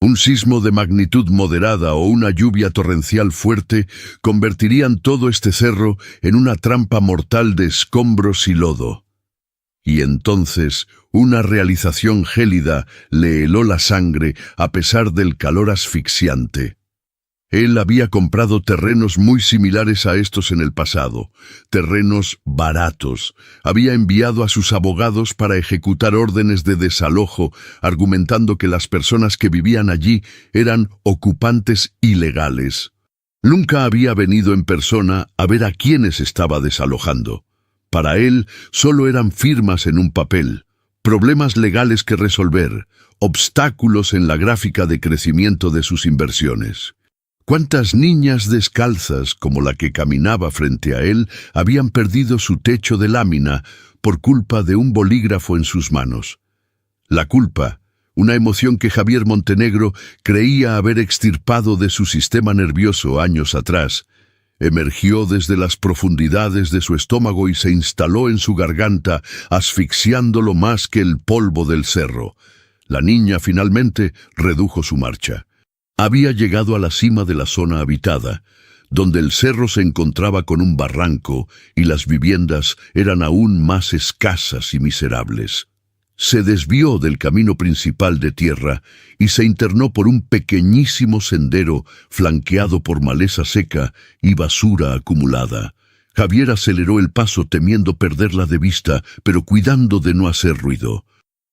Un sismo de magnitud moderada o una lluvia torrencial fuerte convertirían todo este cerro en una trampa mortal de escombros y lodo. Y entonces una realización gélida le heló la sangre a pesar del calor asfixiante. Él había comprado terrenos muy similares a estos en el pasado, terrenos baratos. Había enviado a sus abogados para ejecutar órdenes de desalojo, argumentando que las personas que vivían allí eran ocupantes ilegales. Nunca había venido en persona a ver a quienes estaba desalojando. Para él solo eran firmas en un papel, problemas legales que resolver, obstáculos en la gráfica de crecimiento de sus inversiones. ¿Cuántas niñas descalzas, como la que caminaba frente a él, habían perdido su techo de lámina por culpa de un bolígrafo en sus manos? La culpa, una emoción que Javier Montenegro creía haber extirpado de su sistema nervioso años atrás, emergió desde las profundidades de su estómago y se instaló en su garganta, asfixiándolo más que el polvo del cerro. La niña finalmente redujo su marcha. Había llegado a la cima de la zona habitada, donde el cerro se encontraba con un barranco y las viviendas eran aún más escasas y miserables. Se desvió del camino principal de tierra y se internó por un pequeñísimo sendero flanqueado por maleza seca y basura acumulada. Javier aceleró el paso temiendo perderla de vista, pero cuidando de no hacer ruido.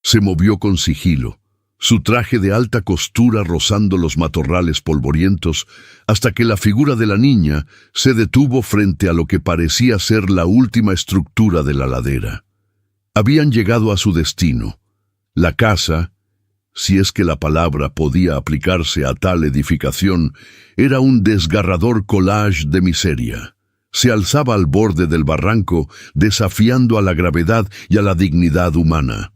Se movió con sigilo, su traje de alta costura rozando los matorrales polvorientos, hasta que la figura de la niña se detuvo frente a lo que parecía ser la última estructura de la ladera. Habían llegado a su destino. La casa, si es que la palabra podía aplicarse a tal edificación, era un desgarrador collage de miseria. Se alzaba al borde del barranco, desafiando a la gravedad y a la dignidad humana.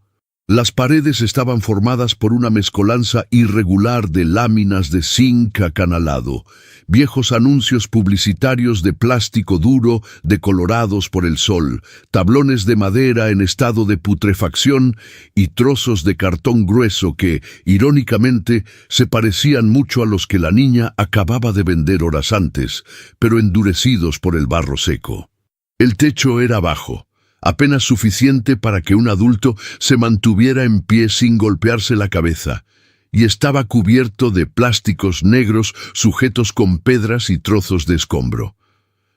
Las paredes estaban formadas por una mezcolanza irregular de láminas de zinc acanalado, viejos anuncios publicitarios de plástico duro decolorados por el sol, tablones de madera en estado de putrefacción y trozos de cartón grueso que, irónicamente, se parecían mucho a los que la niña acababa de vender horas antes, pero endurecidos por el barro seco. El techo era bajo, apenas suficiente para que un adulto se mantuviera en pie sin golpearse la cabeza, y estaba cubierto de plásticos negros sujetos con pedras y trozos de escombro.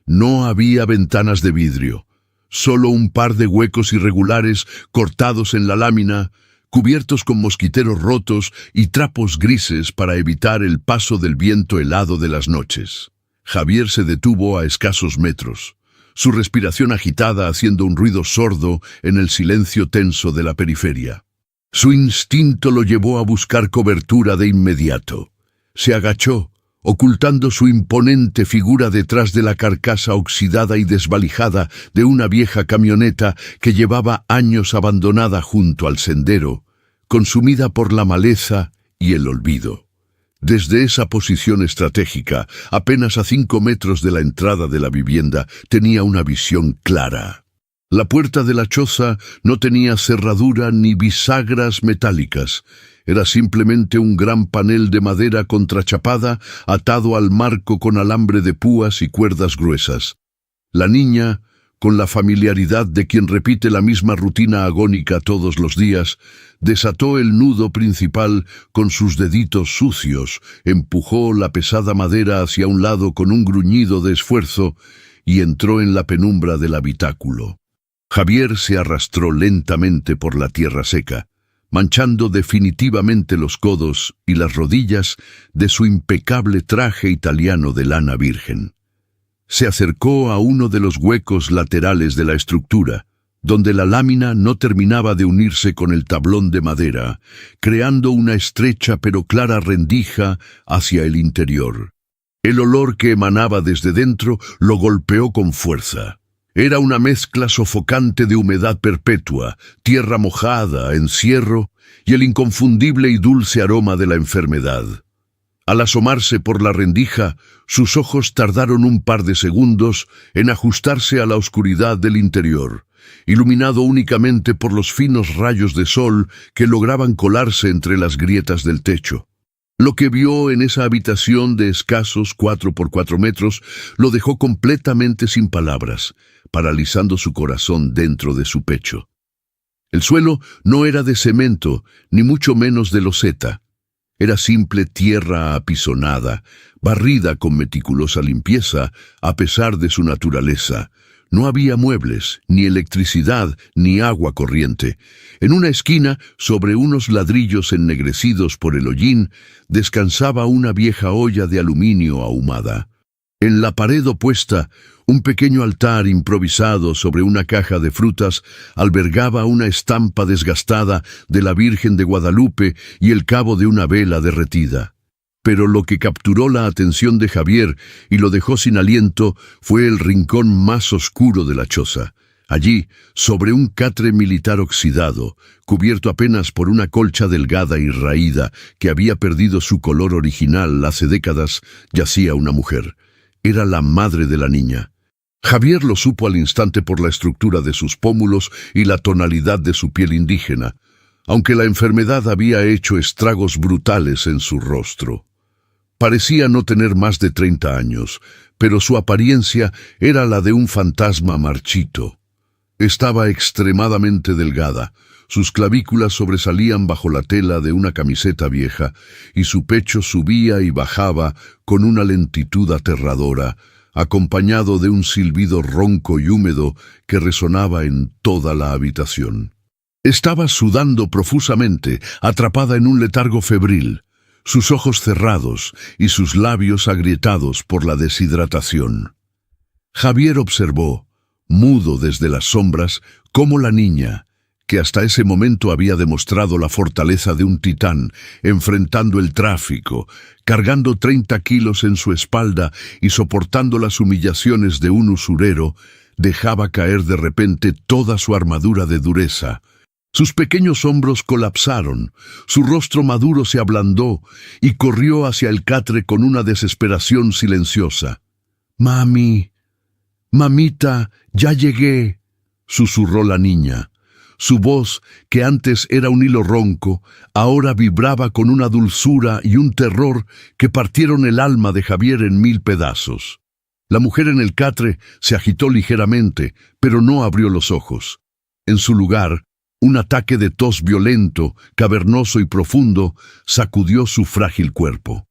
No había ventanas de vidrio, solo un par de huecos irregulares cortados en la lámina, cubiertos con mosquiteros rotos y trapos grises para evitar el paso del viento helado de las noches. Javier se detuvo a escasos metros, su respiración agitada haciendo un ruido sordo en el silencio tenso de la periferia. Su instinto lo llevó a buscar cobertura de inmediato. Se agachó, ocultando su imponente figura detrás de la carcasa oxidada y desvalijada de una vieja camioneta que llevaba años abandonada junto al sendero, consumida por la maleza y el olvido. Desde esa posición estratégica, apenas a 5 metros de la entrada de la vivienda, tenía una visión clara. La puerta de la choza no tenía cerradura ni bisagras metálicas. Era simplemente un gran panel de madera contrachapada atado al marco con alambre de púas y cuerdas gruesas. La niña, con la familiaridad de quien repite la misma rutina agónica todos los días, desató el nudo principal con sus deditos sucios, empujó la pesada madera hacia un lado con un gruñido de esfuerzo y entró en la penumbra del habitáculo. Javier se arrastró lentamente por la tierra seca, manchando definitivamente los codos y las rodillas de su impecable traje italiano de lana virgen. Se acercó a uno de los huecos laterales de la estructura, donde la lámina no terminaba de unirse con el tablón de madera, creando una estrecha pero clara rendija hacia el interior. El olor que emanaba desde dentro lo golpeó con fuerza. Era una mezcla sofocante de humedad perpetua, tierra mojada, encierro y el inconfundible y dulce aroma de la enfermedad. Al asomarse por la rendija, sus ojos tardaron un par de segundos en ajustarse a la oscuridad del interior, iluminado únicamente por los finos rayos de sol que lograban colarse entre las grietas del techo. Lo que vio en esa habitación de escasos 4 por 4 metros lo dejó completamente sin palabras, paralizando su corazón dentro de su pecho. El suelo no era de cemento, ni mucho menos de loseta. Era simple tierra apisonada, barrida con meticulosa limpieza, a pesar de su naturaleza. No había muebles, ni electricidad, ni agua corriente. En una esquina, sobre unos ladrillos ennegrecidos por el hollín, descansaba una vieja olla de aluminio ahumada. En la pared opuesta, un pequeño altar improvisado sobre una caja de frutas albergaba una estampa desgastada de la Virgen de Guadalupe y el cabo de una vela derretida. Pero lo que capturó la atención de Javier y lo dejó sin aliento fue el rincón más oscuro de la choza. Allí, sobre un catre militar oxidado, cubierto apenas por una colcha delgada y raída que había perdido su color original hace décadas, yacía una mujer. Era la madre de la niña. Javier lo supo al instante por la estructura de sus pómulos y la tonalidad de su piel indígena, aunque la enfermedad había hecho estragos brutales en su rostro. Parecía no tener más de 30 años, pero su apariencia era la de un fantasma marchito. Estaba extremadamente delgada, sus clavículas sobresalían bajo la tela de una camiseta vieja y su pecho subía y bajaba con una lentitud aterradora, acompañado de un silbido ronco y húmedo que resonaba en toda la habitación. Estaba sudando profusamente, atrapada en un letargo febril, sus ojos cerrados y sus labios agrietados por la deshidratación. Javier observó, mudo desde las sombras, cómo la niña, que hasta ese momento había demostrado la fortaleza de un titán, enfrentando el tráfico, cargando 30 kilos en su espalda y soportando las humillaciones de un usurero, dejaba caer de repente toda su armadura de dureza. Sus pequeños hombros colapsaron, su rostro maduro se ablandó y corrió hacia el catre con una desesperación silenciosa. «Mami, mamita, ya llegué», susurró la niña. Su voz, que antes era un hilo ronco, ahora vibraba con una dulzura y un terror que partieron el alma de Javier en 1000 pedazos. La mujer en el catre se agitó ligeramente, pero no abrió los ojos. En su lugar, un ataque de tos violento, cavernoso y profundo, sacudió su frágil cuerpo.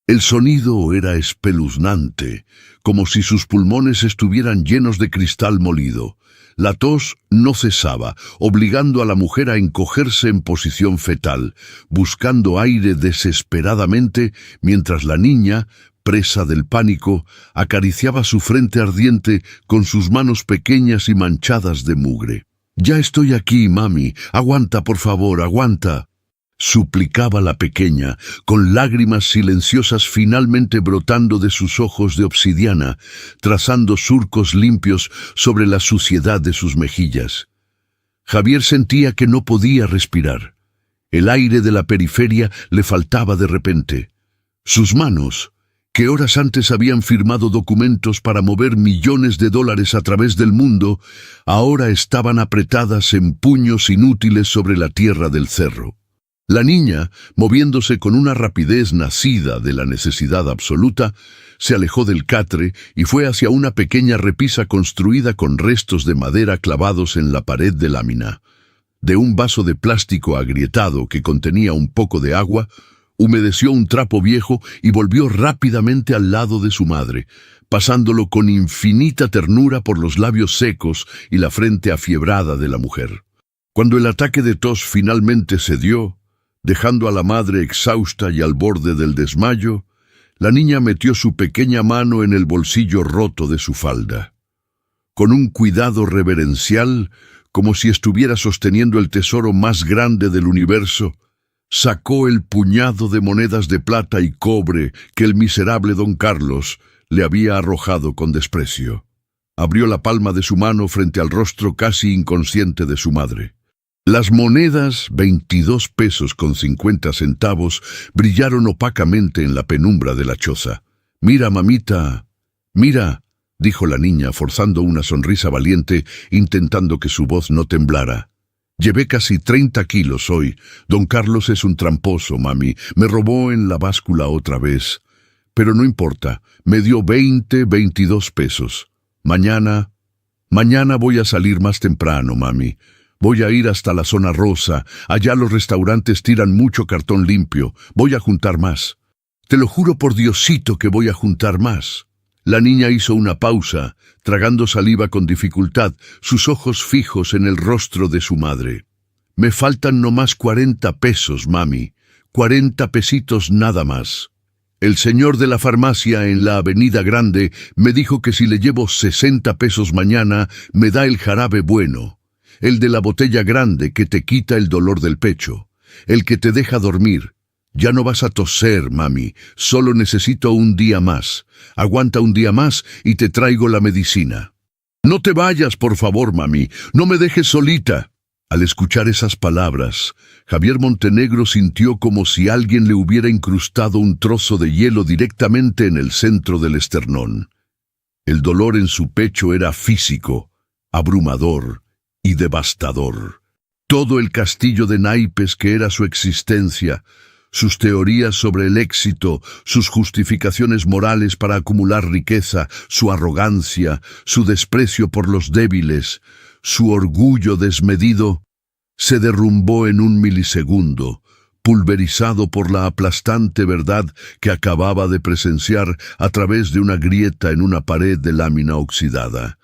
El sonido era espeluznante, como si sus pulmones estuvieran llenos de cristal molido. La tos no cesaba, obligando a la mujer a encogerse en posición fetal, buscando aire desesperadamente, mientras la niña, presa del pánico, acariciaba su frente ardiente con sus manos pequeñas y manchadas de mugre. «Ya estoy aquí, mami. Aguanta, por favor, aguanta», suplicaba la pequeña, con lágrimas silenciosas finalmente brotando de sus ojos de obsidiana, trazando surcos limpios sobre la suciedad de sus mejillas. Javier sentía que no podía respirar. El aire de la periferia le faltaba de repente. Sus manos, que horas antes habían firmado documentos para mover millones de dólares a través del mundo, ahora estaban apretadas en puños inútiles sobre la tierra del cerro. La niña, moviéndose con una rapidez nacida de la necesidad absoluta, se alejó del catre y fue hacia una pequeña repisa construida con restos de madera clavados en la pared de lámina. De un vaso de plástico agrietado que contenía un poco de agua, humedeció un trapo viejo y volvió rápidamente al lado de su madre, pasándolo con infinita ternura por los labios secos y la frente afiebrada de la mujer. Cuando el ataque de tos finalmente cedió, dejando a la madre exhausta y al borde del desmayo, la niña metió su pequeña mano en el bolsillo roto de su falda. Con un cuidado reverencial, como si estuviera sosteniendo el tesoro más grande del universo, sacó el puñado de monedas de plata y cobre que el miserable don Carlos le había arrojado con desprecio. Abrió la palma de su mano frente al rostro casi inconsciente de su madre. Las monedas, 22 pesos con 50 centavos, brillaron opacamente en la penumbra de la choza. «Mira, mamita, mira», dijo la niña, forzando una sonrisa valiente, intentando que su voz no temblara. «Llevé casi 30 kilos hoy. Don Carlos es un tramposo, mami. Me robó en la báscula otra vez. Pero no importa, me dio 22 pesos. Mañana voy a salir más temprano, mami. Voy a ir hasta la zona rosa. Allá los restaurantes tiran mucho cartón limpio. Voy a juntar más. Te lo juro por Diosito que voy a juntar más». La niña hizo una pausa, tragando saliva con dificultad, sus ojos fijos en el rostro de su madre. «Me faltan nomás 40 pesos, mami. 40 pesitos nada más. El señor de la farmacia en la Avenida Grande me dijo que si le llevo 60 pesos mañana, me da el jarabe bueno. El de la botella grande que te quita el dolor del pecho. El que te deja dormir. Ya no vas a toser, mami. Solo necesito un día más. Aguanta un día más y te traigo la medicina». «No te vayas, por favor, mami. No me dejes solita». Al escuchar esas palabras, Javier Montenegro sintió como si alguien le hubiera incrustado un trozo de hielo directamente en el centro del esternón. El dolor en su pecho era físico, abrumador y devastador. Todo el castillo de naipes que era su existencia, sus teorías sobre el éxito, sus justificaciones morales para acumular riqueza, su arrogancia, su desprecio por los débiles, su orgullo desmedido, se derrumbó en un milisegundo, pulverizado por la aplastante verdad que acababa de presenciar a través de una grieta en una pared de lámina oxidada.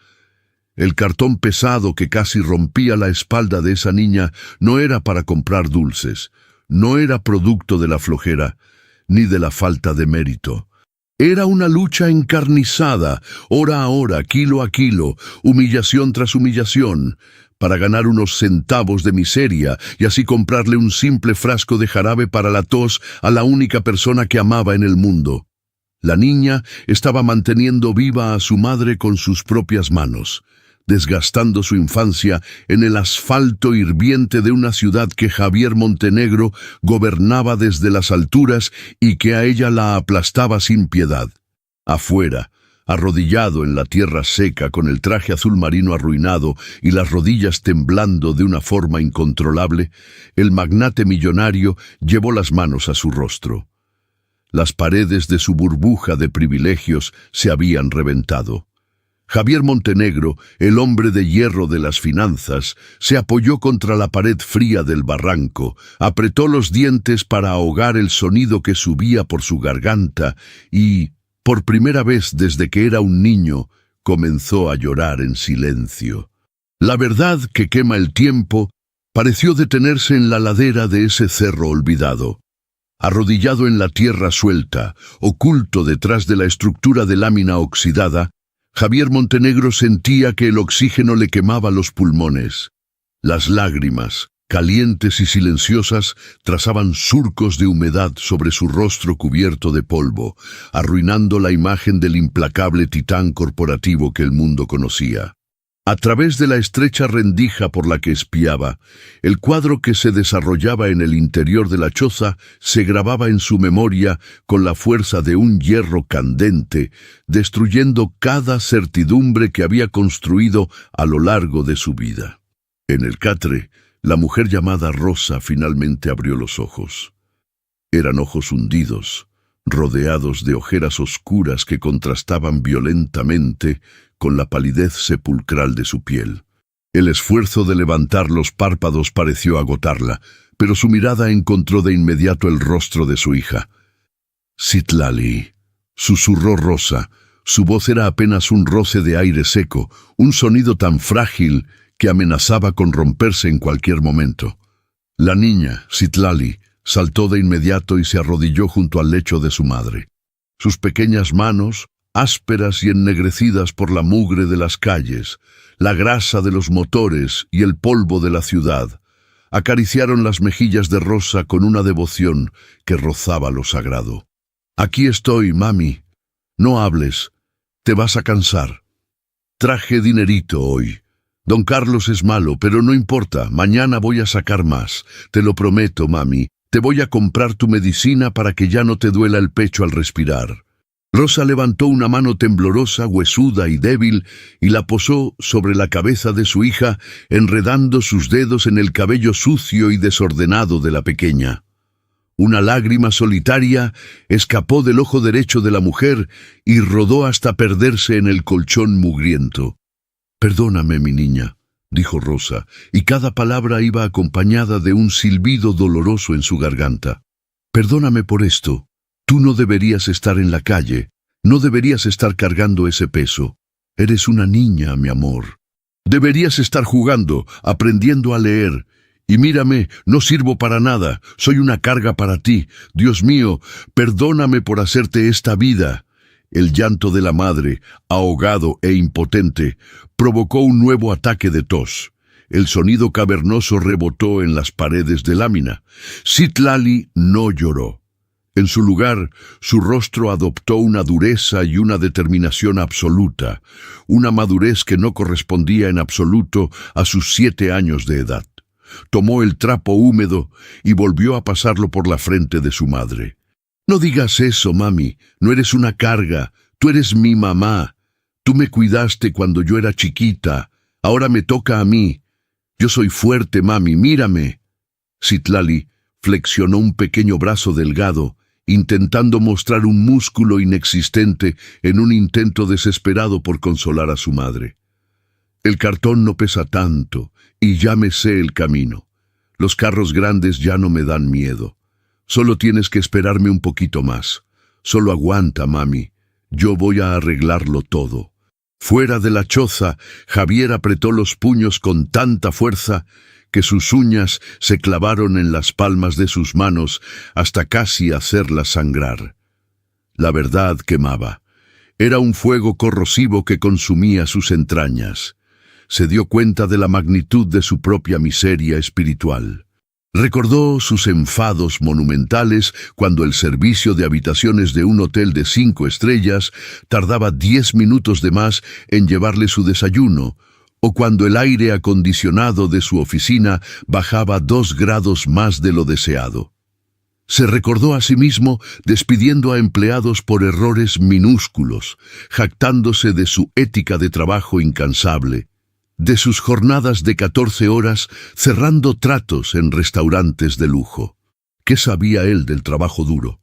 El cartón pesado que casi rompía la espalda de esa niña no era para comprar dulces, no era producto de la flojera, ni de la falta de mérito. Era una lucha encarnizada, hora a hora, kilo a kilo, humillación tras humillación, para ganar unos centavos de miseria y así comprarle un simple frasco de jarabe para la tos a la única persona que amaba en el mundo. La niña estaba manteniendo viva a su madre con sus propias manos, desgastando su infancia en el asfalto hirviente de una ciudad que Javier Montenegro gobernaba desde las alturas y que a ella la aplastaba sin piedad. Afuera, arrodillado en la tierra seca con el traje azul marino arruinado y las rodillas temblando de una forma incontrolable, el magnate millonario llevó las manos a su rostro. Las paredes de su burbuja de privilegios se habían reventado. Javier Montenegro, el hombre de hierro de las finanzas, se apoyó contra la pared fría del barranco, apretó los dientes para ahogar el sonido que subía por su garganta y, por primera vez desde que era un niño, comenzó a llorar en silencio. La verdad que quema el tiempo pareció detenerse en la ladera de ese cerro olvidado. Arrodillado en la tierra suelta, oculto detrás de la estructura de lámina oxidada, Javier Montenegro sentía que el oxígeno le quemaba los pulmones. Las lágrimas, calientes y silenciosas, trazaban surcos de humedad sobre su rostro cubierto de polvo, arruinando la imagen del implacable titán corporativo que el mundo conocía. A través de la estrecha rendija por la que espiaba, el cuadro que se desarrollaba en el interior de la choza se grababa en su memoria con la fuerza de un hierro candente, destruyendo cada certidumbre que había construido a lo largo de su vida. En el catre, la mujer llamada Rosa finalmente abrió los ojos. Eran ojos hundidos, rodeados de ojeras oscuras que contrastaban violentamente con la palidez sepulcral de su piel. El esfuerzo de levantar los párpados pareció agotarla, pero su mirada encontró de inmediato el rostro de su hija. «Citlali», susurró Rosa, Su voz era apenas un roce de aire seco, un sonido tan frágil que amenazaba con romperse en cualquier momento. La niña, Citlali, saltó de inmediato y se arrodilló junto al lecho de su madre. Sus pequeñas manos, ásperas y ennegrecidas por la mugre de las calles, la grasa de los motores y el polvo de la ciudad, acariciaron las mejillas de Rosa con una devoción que rozaba lo sagrado. «Aquí estoy, mami. No hables. Te vas a cansar. Traje dinerito hoy. Don Carlos es malo, pero no importa. Mañana voy a sacar más. Te lo prometo, mami. Te voy a comprar tu medicina para que ya no te duela el pecho al respirar». Rosa levantó una mano temblorosa, huesuda y débil, y la posó sobre la cabeza de su hija, enredando sus dedos en el cabello sucio y desordenado de la pequeña. Una lágrima solitaria escapó del ojo derecho de la mujer y rodó hasta perderse en el colchón mugriento. «Perdóname, mi niña», dijo Rosa, y cada palabra iba acompañada de un silbido doloroso en su garganta. «Perdóname por esto. Tú no deberías estar en la calle, no deberías estar cargando ese peso. Eres una niña, mi amor. Deberías estar jugando, aprendiendo a leer. Y mírame, no sirvo para nada, soy una carga para ti. Dios mío, perdóname por hacerte esta vida». El llanto de la madre, ahogado e impotente, provocó un nuevo ataque de tos. El sonido cavernoso rebotó en las paredes de lámina. Citlali no lloró. En su lugar, su rostro adoptó una dureza y una determinación absoluta, una madurez que no correspondía en absoluto a sus 7 años de edad. Tomó el trapo húmedo y volvió a pasarlo por la frente de su madre. «No digas eso, mami, no eres una carga, tú eres mi mamá. Tú me cuidaste cuando yo era chiquita, ahora me toca a mí. Yo soy fuerte, mami, mírame». Citlali flexionó un pequeño brazo delgado, intentando mostrar un músculo inexistente en un intento desesperado por consolar a su madre. «El cartón no pesa tanto, y ya me sé el camino. Los carros grandes ya no me dan miedo. Solo tienes que esperarme un poquito más. Solo aguanta, mami. Yo voy a arreglarlo todo». Fuera de la choza, Javier apretó los puños con tanta fuerza que sus uñas se clavaron en las palmas de sus manos hasta casi hacerlas sangrar. La verdad quemaba. Era un fuego corrosivo que consumía sus entrañas. Se dio cuenta de la magnitud de su propia miseria espiritual. Recordó sus enfados monumentales cuando el servicio de habitaciones de un hotel de 5 estrellas tardaba 10 minutos de más en llevarle su desayuno, o cuando el aire acondicionado de su oficina bajaba 2 grados más de lo deseado. Se recordó a sí mismo despidiendo a empleados por errores minúsculos, jactándose de su ética de trabajo incansable, de sus jornadas de 14 horas cerrando tratos en restaurantes de lujo. ¿Qué sabía él del trabajo duro?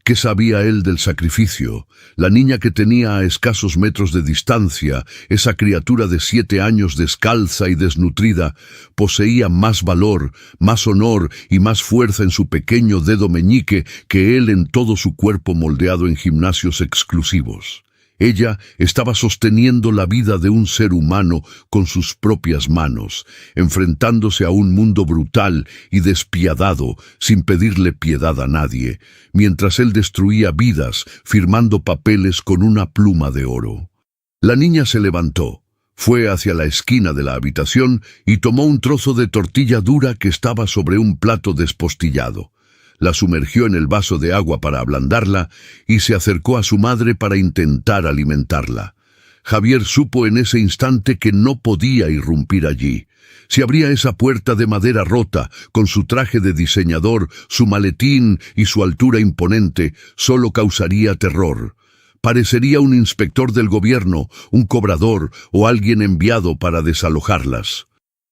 ¿Qué sabía él del sacrificio? La niña que tenía a escasos metros de distancia, esa criatura de 7 años descalza y desnutrida, poseía más valor, más honor y más fuerza en su pequeño dedo meñique que él en todo su cuerpo moldeado en gimnasios exclusivos. Ella estaba sosteniendo la vida de un ser humano con sus propias manos, enfrentándose a un mundo brutal y despiadado sin pedirle piedad a nadie, mientras él destruía vidas firmando papeles con una pluma de oro. La niña se levantó, fue hacia la esquina de la habitación y tomó un trozo de tortilla dura que estaba sobre un plato despostillado. La sumergió en el vaso de agua para ablandarla y se acercó a su madre para intentar alimentarla. Javier supo en ese instante que no podía irrumpir allí. Si abría esa puerta de madera rota, con su traje de diseñador, su maletín y su altura imponente, solo causaría terror. Parecería un inspector del gobierno, un cobrador o alguien enviado para desalojarlas.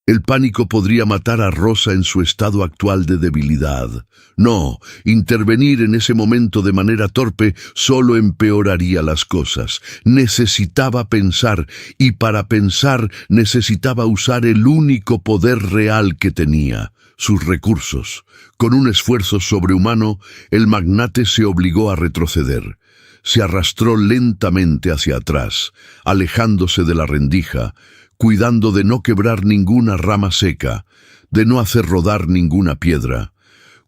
El pánico podría matar a Rosa en su estado actual de debilidad. No, intervenir en ese momento de manera torpe solo empeoraría las cosas. Necesitaba pensar, y para pensar necesitaba usar el único poder real que tenía, sus recursos. Con un esfuerzo sobrehumano, el magnate se obligó a retroceder. se arrastró lentamente hacia atrás, alejándose de la rendija, cuidando de no quebrar ninguna rama seca, de no hacer rodar ninguna piedra.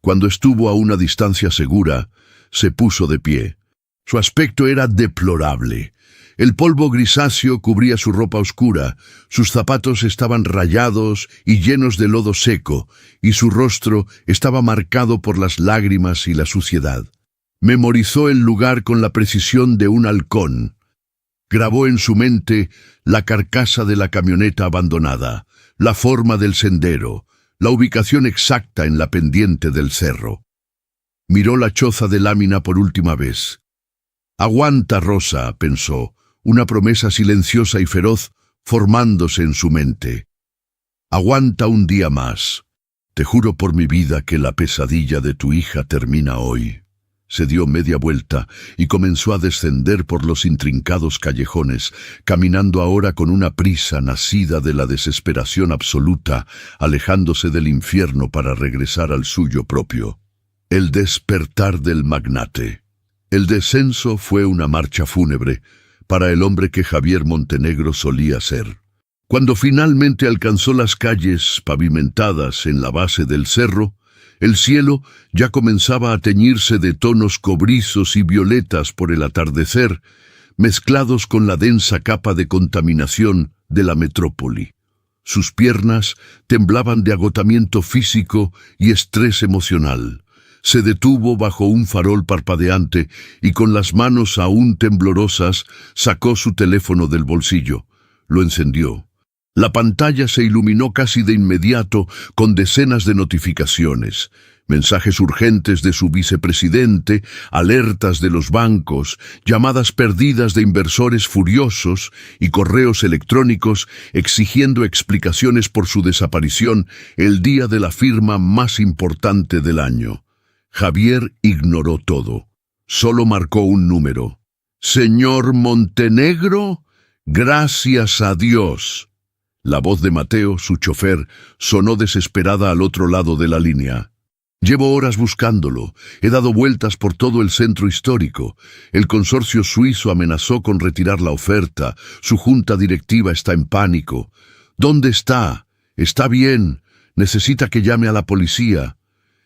Cuando estuvo a una distancia segura, se puso de pie. Su aspecto era deplorable. El polvo grisáceo cubría su ropa oscura, sus zapatos estaban rayados y llenos de lodo seco, y su rostro estaba marcado por las lágrimas y la suciedad. Memorizó el lugar con la precisión de un halcón. Grabó en su mente la carcasa de la camioneta abandonada, la forma del sendero, la ubicación exacta en la pendiente del cerro. Miró la choza de lámina por última vez. «Aguanta, Rosa», pensó, una promesa silenciosa y feroz formándose en su mente. «Aguanta un día más. Te juro por mi vida que la pesadilla de tu hija termina hoy». Se dio media vuelta y comenzó a descender por los intrincados callejones, caminando ahora con una prisa nacida de la desesperación absoluta, alejándose del infierno para regresar al suyo propio. El despertar del magnate. El descenso fue una marcha fúnebre para el hombre que Javier Montenegro solía ser. Cuando finalmente alcanzó las calles pavimentadas en la base del cerro, el cielo ya comenzaba a teñirse de tonos cobrizos y violetas por el atardecer, mezclados con la densa capa de contaminación de la metrópoli. Sus piernas temblaban de agotamiento físico y estrés emocional. Se detuvo bajo un farol parpadeante y con las manos aún temblorosas sacó su teléfono del bolsillo. Lo encendió. La pantalla se iluminó casi de inmediato con decenas de notificaciones, mensajes urgentes de su vicepresidente, alertas de los bancos, llamadas perdidas de inversores furiosos y correos electrónicos exigiendo explicaciones por su desaparición el día de la firma más importante del año. Javier ignoró todo. Solo marcó un número. «Señor Montenegro, gracias a Dios». La voz de Mateo, su chofer, sonó desesperada al otro lado de la línea. «Llevo horas buscándolo. He dado vueltas por todo el centro histórico. El consorcio suizo amenazó con retirar la oferta. Su junta directiva está en pánico. ¿Dónde está? Está bien. Necesita que llame a la policía».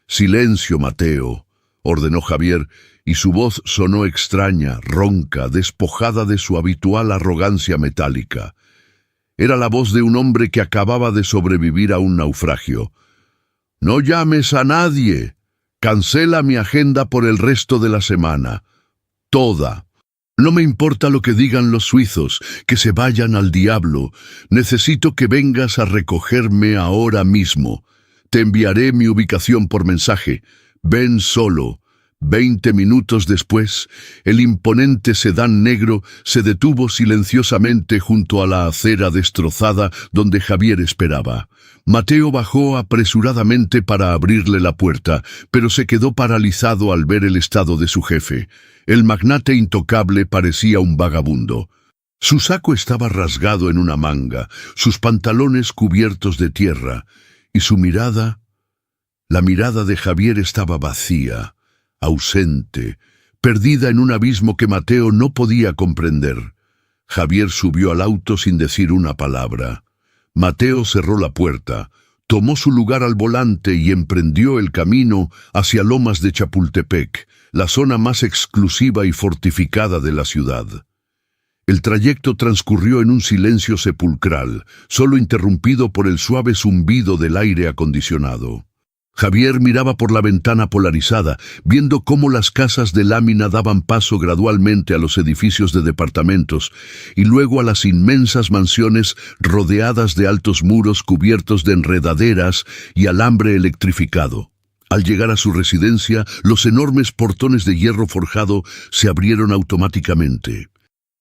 «Silencio, Mateo», ordenó Javier, y su voz sonó extraña, ronca, despojada de su habitual arrogancia metálica. Era la voz de un hombre que acababa de sobrevivir a un naufragio. «No llames a nadie. Cancela mi agenda por el resto de la semana. Toda. No me importa lo que digan los suizos, que se vayan al diablo. Necesito que vengas a recogerme ahora mismo. Te enviaré mi ubicación por mensaje. Ven solo». 20 minutos después, el imponente sedán negro se detuvo silenciosamente junto a la acera destrozada donde Javier esperaba. Mateo bajó apresuradamente para abrirle la puerta, pero se quedó paralizado al ver el estado de su jefe. El magnate intocable parecía un vagabundo. Su saco estaba rasgado en una manga, sus pantalones cubiertos de tierra, y su mirada, la mirada de Javier estaba vacía, ausente, perdida en un abismo que Mateo no podía comprender. Javier subió al auto sin decir una palabra. Mateo cerró la puerta, tomó su lugar al volante y emprendió el camino hacia Lomas de Chapultepec, la zona más exclusiva y fortificada de la ciudad. El trayecto transcurrió en un silencio sepulcral, solo interrumpido por el suave zumbido del aire acondicionado. Javier miraba por la ventana polarizada, viendo cómo las casas de lámina daban paso gradualmente a los edificios de departamentos y luego a las inmensas mansiones rodeadas de altos muros cubiertos de enredaderas y alambre electrificado. Al llegar a su residencia, los enormes portones de hierro forjado se abrieron automáticamente.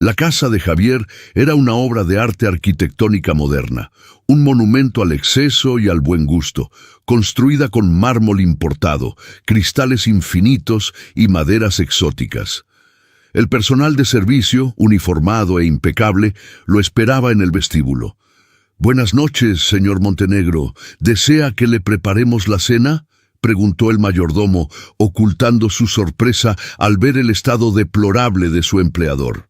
La casa de Javier era una obra de arte arquitectónica moderna, un monumento al exceso y al buen gusto, construida con mármol importado, cristales infinitos y maderas exóticas. El personal de servicio, uniformado e impecable, lo esperaba en el vestíbulo. «Buenas noches, señor Montenegro. ¿Desea que le preparemos la cena?», preguntó el mayordomo, ocultando su sorpresa al ver el estado deplorable de su empleador.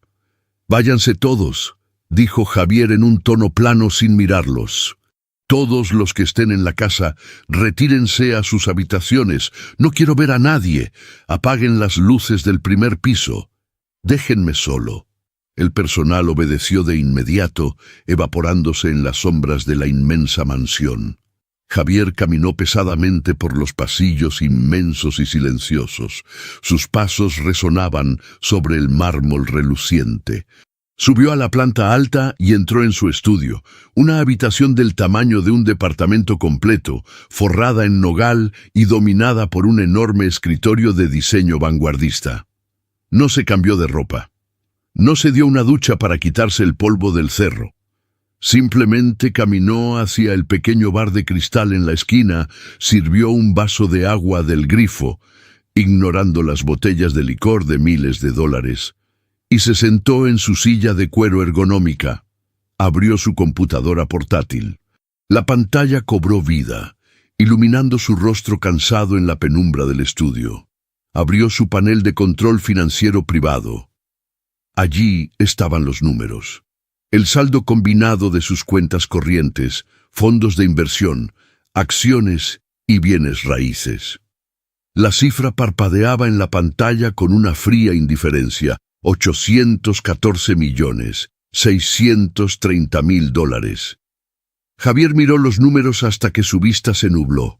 «Váyanse todos», dijo Javier en un tono plano sin mirarlos. «Todos los que estén en la casa, retírense a sus habitaciones. No quiero ver a nadie. Apaguen las luces del primer piso. Déjenme solo». El personal obedeció de inmediato, evaporándose en las sombras de la inmensa mansión. Javier caminó pesadamente por los pasillos inmensos y silenciosos. Sus pasos resonaban sobre el mármol reluciente. Subió a la planta alta y entró en su estudio, una habitación del tamaño de un departamento completo, forrada en nogal y dominada por un enorme escritorio de diseño vanguardista. No se cambió de ropa. No se dio una ducha para quitarse el polvo del cerro. Simplemente caminó hacia el pequeño bar de cristal en la esquina, sirvió un vaso de agua del grifo, ignorando las botellas de licor de miles de dólares, y se sentó en su silla de cuero ergonómica. Abrió su computadora portátil. La pantalla cobró vida, iluminando su rostro cansado en la penumbra del estudio. Abrió su panel de control financiero privado. Allí estaban los números. El saldo combinado de sus cuentas corrientes, fondos de inversión, acciones y bienes raíces. La cifra parpadeaba en la pantalla con una fría indiferencia. 814.630.000 dólares. Javier miró los números hasta que su vista se nubló.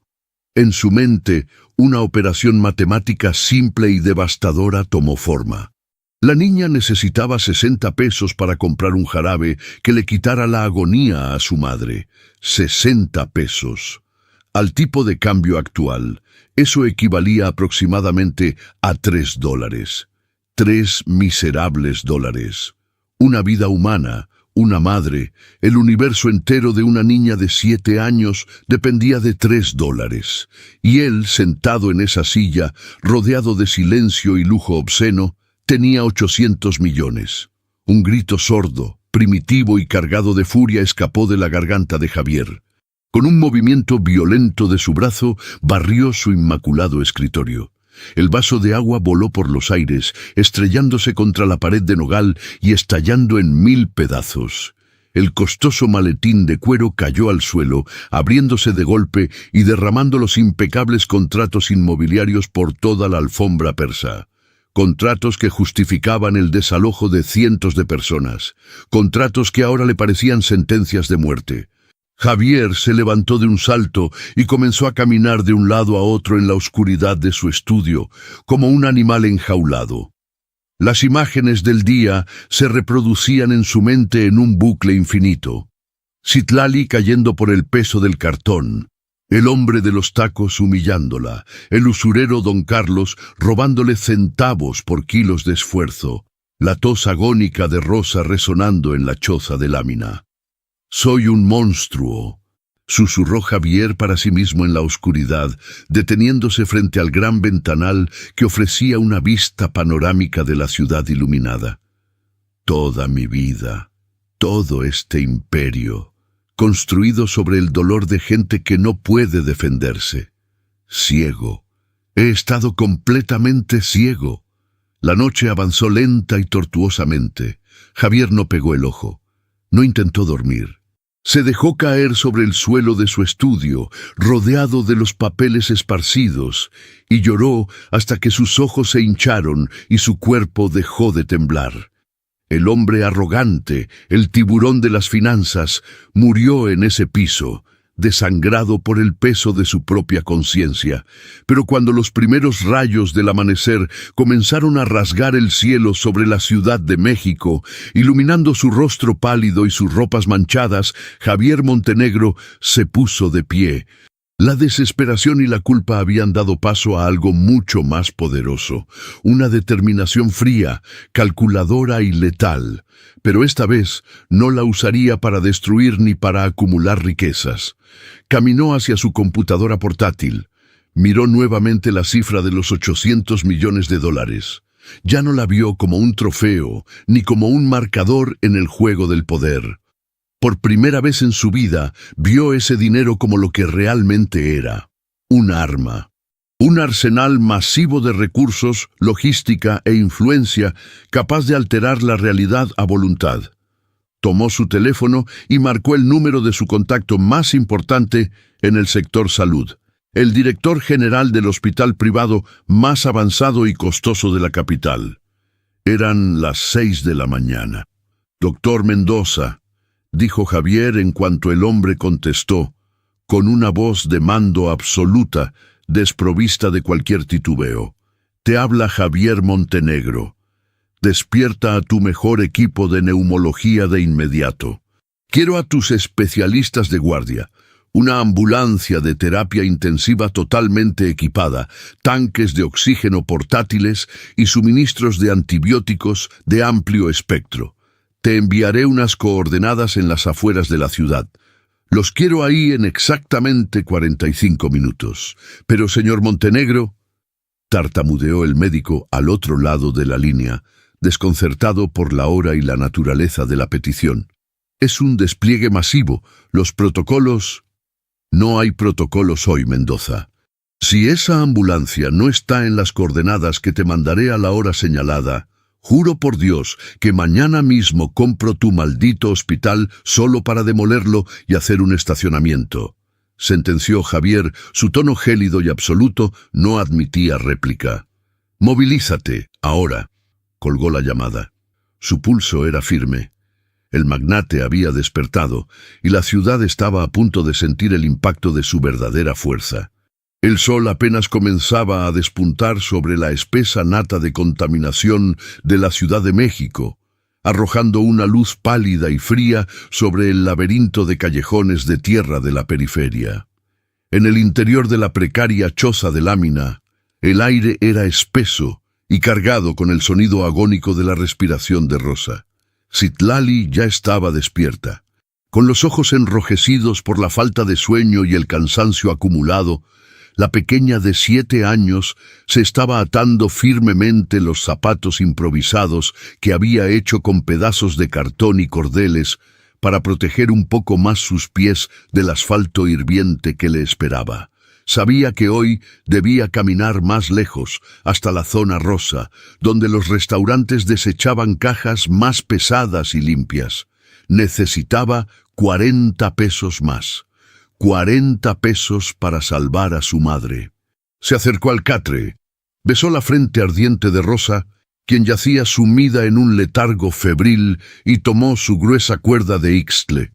En su mente, una operación matemática simple y devastadora tomó forma. La niña necesitaba 60 pesos para comprar un jarabe que le quitara la agonía a su madre. 60 pesos. Al tipo de cambio actual, eso equivalía aproximadamente a $3. 3 miserables dólares. Una vida humana, una madre, el universo entero de una niña de 7 años dependía de $3. Y él, sentado en esa silla, rodeado de silencio y lujo obsceno, tenía 800 millones. Un grito sordo, primitivo y cargado de furia escapó de la garganta de Javier. Con un movimiento violento de su brazo, barrió su inmaculado escritorio. El vaso de agua voló por los aires, estrellándose contra la pared de nogal y estallando en 1000 pedazos. El costoso maletín de cuero cayó al suelo, abriéndose de golpe y derramando los impecables contratos inmobiliarios por toda la alfombra persa. Contratos que justificaban el desalojo de cientos de personas. Contratos que ahora le parecían sentencias de muerte. Javier se levantó de un salto y comenzó a caminar de un lado a otro en la oscuridad de su estudio, como un animal enjaulado. Las imágenes del día se reproducían en su mente en un bucle infinito. Citlali cayendo por el peso del cartón, el hombre de los tacos humillándola, el usurero don Carlos robándole centavos por kilos de esfuerzo, la tos agónica de Rosa resonando en la choza de lámina. «Soy un monstruo», susurró Javier para sí mismo en la oscuridad, deteniéndose frente al gran ventanal que ofrecía una vista panorámica de la ciudad iluminada. Toda mi vida, todo este imperio, construido sobre el dolor de gente que no puede defenderse. Ciego. He estado completamente ciego. La noche avanzó lenta y tortuosamente. Javier no pegó el ojo. No intentó dormir. Se dejó caer sobre el suelo de su estudio, rodeado de los papeles esparcidos, y lloró hasta que sus ojos se hincharon y su cuerpo dejó de temblar. El hombre arrogante, el tiburón de las finanzas, murió en ese piso, desangrado por el peso de su propia conciencia. Pero cuando los primeros rayos del amanecer comenzaron a rasgar el cielo sobre la Ciudad de México, iluminando su rostro pálido y sus ropas manchadas, Javier Montenegro se puso de pie. La desesperación y la culpa habían dado paso a algo mucho más poderoso, una determinación fría, calculadora y letal. Pero esta vez no la usaría para destruir ni para acumular riquezas. Caminó hacia su computadora portátil. Miró nuevamente la cifra de los 800 millones de dólares. Ya no la vio como un trofeo, ni como un marcador en el juego del poder. Por primera vez en su vida, vio ese dinero como lo que realmente era, un arma. Un arsenal masivo de recursos, logística e influencia capaz de alterar la realidad a voluntad. Tomó su teléfono y marcó el número de su contacto más importante en el sector salud, el director general del hospital privado más avanzado y costoso de la capital. Eran las 6 de la mañana. «Doctor Mendoza», dijo Javier en cuanto el hombre contestó, con una voz de mando absoluta, desprovista de cualquier titubeo. «Te habla Javier Montenegro. Despierta a tu mejor equipo de neumología de inmediato. Quiero a tus especialistas de guardia, una ambulancia de terapia intensiva totalmente equipada, tanques de oxígeno portátiles y suministros de antibióticos de amplio espectro. Te enviaré unas coordenadas en las afueras de la ciudad. Los quiero ahí en exactamente 45 minutos. Pero, señor Montenegro», tartamudeó el médico al otro lado de la línea, desconcertado por la hora y la naturaleza de la petición. «Es un despliegue masivo. Los protocolos...» «No hay protocolos hoy, Mendoza. Si esa ambulancia no está en las coordenadas que te mandaré a la hora señalada, juro por Dios que mañana mismo compro tu maldito hospital solo para demolerlo y hacer un estacionamiento», sentenció Javier. Su tono gélido y absoluto no admitía réplica. «Movilízate, ahora», colgó la llamada. Su pulso era firme. El magnate había despertado y la ciudad estaba a punto de sentir el impacto de su verdadera fuerza. El sol apenas comenzaba a despuntar sobre la espesa nata de contaminación de la Ciudad de México, arrojando una luz pálida y fría sobre el laberinto de callejones de tierra de la periferia. En el interior de la precaria choza de lámina, el aire era espeso y cargado con el sonido agónico de la respiración de Rosa. Citlali ya estaba despierta. Con los ojos enrojecidos por la falta de sueño y el cansancio acumulado, la pequeña de 7 años se estaba atando firmemente los zapatos improvisados que había hecho con pedazos de cartón y cordeles para proteger un poco más sus pies del asfalto hirviente que le esperaba. Sabía que hoy debía caminar más lejos, hasta la zona rosa, donde los restaurantes desechaban cajas más pesadas y limpias. Necesitaba 40 pesos más. 40 pesos para salvar a su madre. Se acercó al catre, besó la frente ardiente de Rosa, quien yacía sumida en un letargo febril, y tomó su gruesa cuerda de ixtle.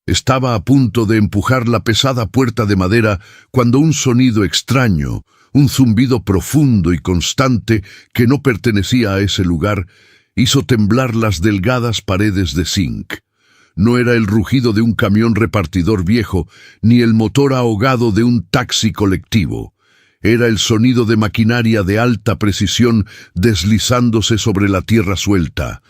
Estaba a punto de empujar la pesada puerta de madera cuando un sonido extraño, un zumbido profundo y constante que no pertenecía a ese lugar, hizo temblar las delgadas paredes de zinc. No era el rugido de un camión repartidor viejo, ni el motor ahogado de un taxi colectivo. Era el sonido de maquinaria de alta precisión deslizándose sobre la tierra suelta.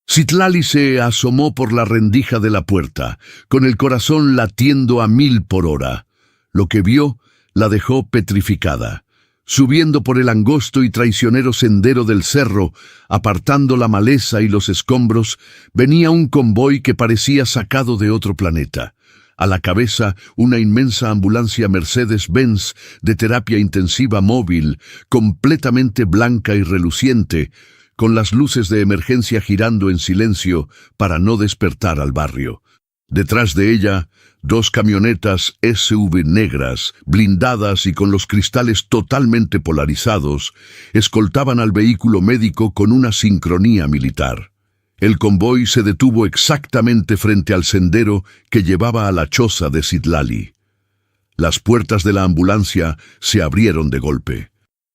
Citlali se asomó por la rendija de la puerta, con el corazón latiendo a 1000 por hora. Lo que vio la dejó petrificada. Subiendo por el angosto y traicionero sendero del cerro, apartando la maleza y los escombros, venía un convoy que parecía sacado de otro planeta. A la cabeza, una inmensa ambulancia Mercedes-Benz de terapia intensiva móvil, completamente blanca y reluciente, con las luces de emergencia girando en silencio para no despertar al barrio. Detrás de ella, 2 camionetas SUV negras, blindadas y con los cristales totalmente polarizados, escoltaban al vehículo médico con una sincronía militar. El convoy se detuvo exactamente frente al sendero que llevaba a la choza de Citlali. Las puertas de la ambulancia se abrieron de golpe.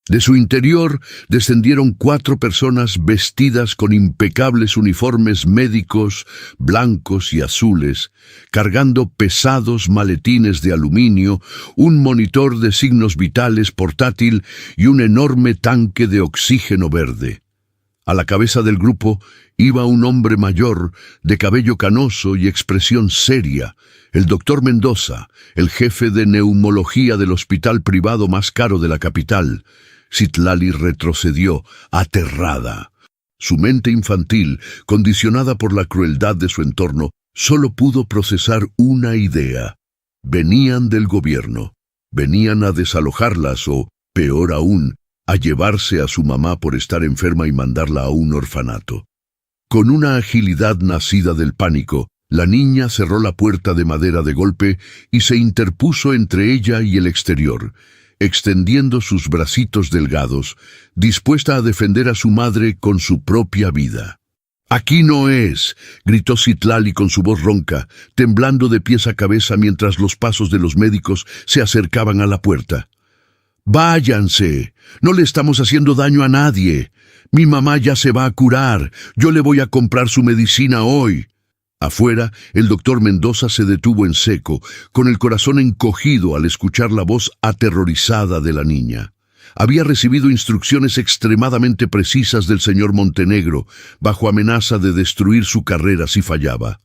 De su interior descendieron 4 personas vestidas con impecables uniformes médicos blancos y azules, cargando pesados maletines de aluminio, un monitor de signos vitales portátil y un enorme tanque de oxígeno verde. A la cabeza del grupo iba un hombre mayor, de cabello canoso y expresión seria, el doctor Mendoza, el jefe de neumología del hospital privado más caro de la capital. Citlali retrocedió, aterrada. Su mente infantil, condicionada por la crueldad de su entorno, solo pudo procesar una idea. Venían del gobierno. Venían a desalojarlas o Peor aún, a llevarse a su mamá por estar enferma y mandarla a un orfanato. Con una agilidad nacida del pánico, la niña cerró la puerta de madera de golpe y se interpuso entre ella y el exterior, extendiendo sus bracitos delgados, dispuesta a defender a su madre con su propia vida. «¡Aquí no es!», gritó Citlali con su voz ronca, temblando de pies a cabeza mientras los pasos de los médicos se acercaban a la puerta. «¡Váyanse! No le estamos haciendo daño a nadie. Mi mamá ya se va a curar. Yo le voy a comprar su medicina hoy». Afuera, el doctor Mendoza se detuvo en seco, con el corazón encogido al escuchar la voz aterrorizada de la niña. Había recibido instrucciones extremadamente precisas del señor Montenegro, bajo amenaza de destruir su carrera si fallaba.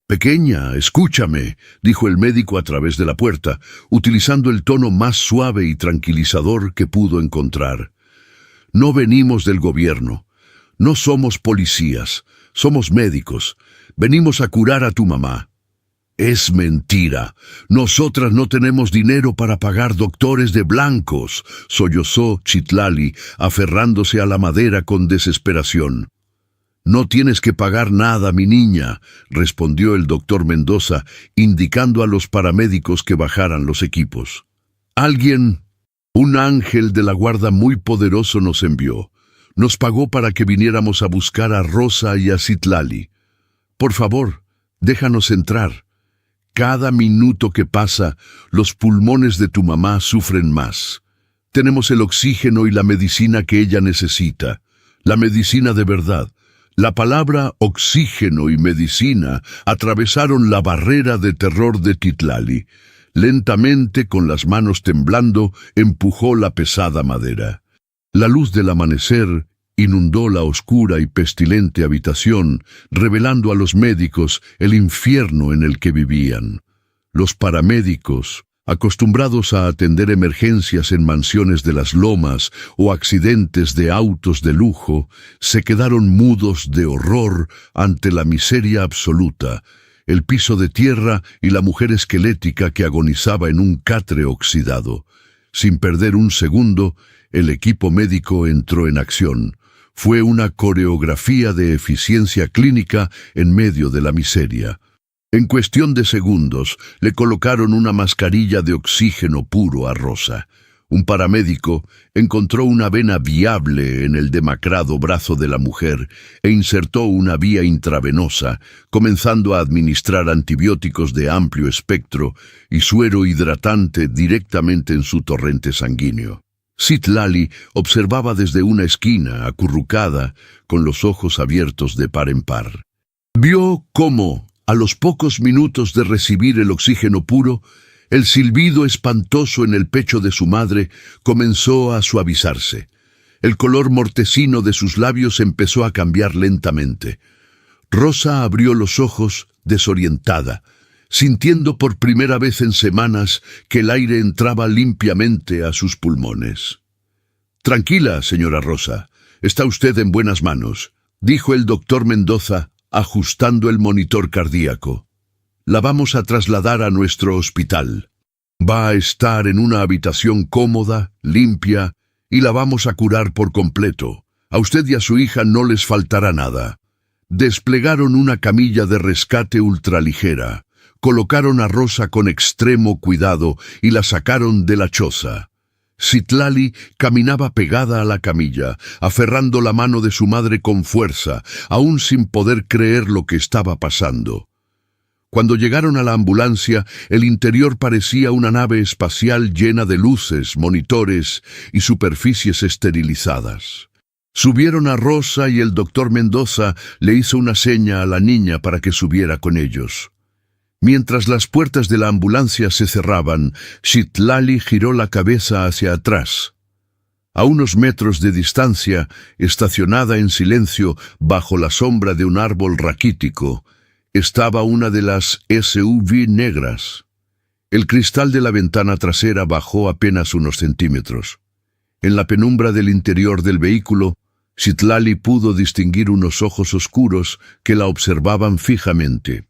«Pequeña, escúchame», dijo el médico a través de la puerta, utilizando el tono más suave y tranquilizador que pudo encontrar. «No venimos del gobierno. No somos policías. Somos médicos. Venimos a curar a tu mamá». «Es mentira. Nosotras no tenemos dinero para pagar doctores de blancos», sollozó Citlali, aferrándose a la madera con desesperación. «No tienes que pagar nada, mi niña», respondió el doctor Mendoza, indicando a los paramédicos que bajaran los equipos. «Alguien, un ángel de la guarda muy poderoso nos envió. Nos pagó para que viniéramos a buscar a Rosa y a Citlali. Por favor, déjanos entrar. Cada minuto que pasa, los pulmones de tu mamá sufren más. Tenemos el oxígeno y la medicina que ella necesita. La medicina de verdad». La palabra oxígeno y medicina atravesaron la barrera de terror de Citlali. Lentamente, con las manos temblando, empujó la pesada madera. La luz del amanecer inundó la oscura y pestilente habitación, revelando a los médicos el infierno en el que vivían. Los paramédicos, acostumbrados a atender emergencias en mansiones de las lomas o accidentes de autos de lujo, se quedaron mudos de horror ante la miseria absoluta, el piso de tierra y la mujer esquelética que agonizaba en un catre oxidado. Sin perder un segundo, el equipo médico entró en acción. Fue una coreografía de eficiencia clínica en medio de la miseria. En cuestión de segundos, le colocaron una mascarilla de oxígeno puro a Rosa. Un paramédico encontró una vena viable en el demacrado brazo de la mujer e insertó una vía intravenosa, comenzando a administrar antibióticos de amplio espectro y suero hidratante directamente en su torrente sanguíneo. Citlali observaba desde una esquina, acurrucada, con los ojos abiertos de par en par. Vio cómo, a los pocos minutos de recibir el oxígeno puro, el silbido espantoso en el pecho de su madre comenzó a suavizarse. El color mortecino de sus labios empezó a cambiar lentamente. Rosa abrió los ojos, desorientada, sintiendo por primera vez en semanas que el aire entraba limpiamente a sus pulmones. «Tranquila, señora Rosa, está usted en buenas manos», dijo el doctor Mendoza, ajustando el monitor cardíaco. «La vamos a trasladar a nuestro hospital. Va a estar en una habitación cómoda, limpia, y la vamos a curar por completo. A usted y a su hija no les faltará nada». Desplegaron una camilla de rescate ultraligera, colocaron a Rosa con extremo cuidado y la sacaron de la choza. Citlali caminaba pegada a la camilla, aferrando la mano de su madre con fuerza, aún sin poder creer lo que estaba pasando. Cuando llegaron a la ambulancia, el interior parecía una nave espacial llena de luces, monitores y superficies esterilizadas. Subieron a Rosa y el doctor Mendoza le hizo una seña a la niña para que subiera con ellos. Mientras las puertas de la ambulancia se cerraban, Citlali giró la cabeza hacia atrás. A unos metros de distancia, estacionada en silencio bajo la sombra de un árbol raquítico, estaba una de las SUV negras. El cristal de la ventana trasera bajó apenas unos centímetros. En la penumbra del interior del vehículo, Citlali pudo distinguir unos ojos oscuros que la observaban fijamente.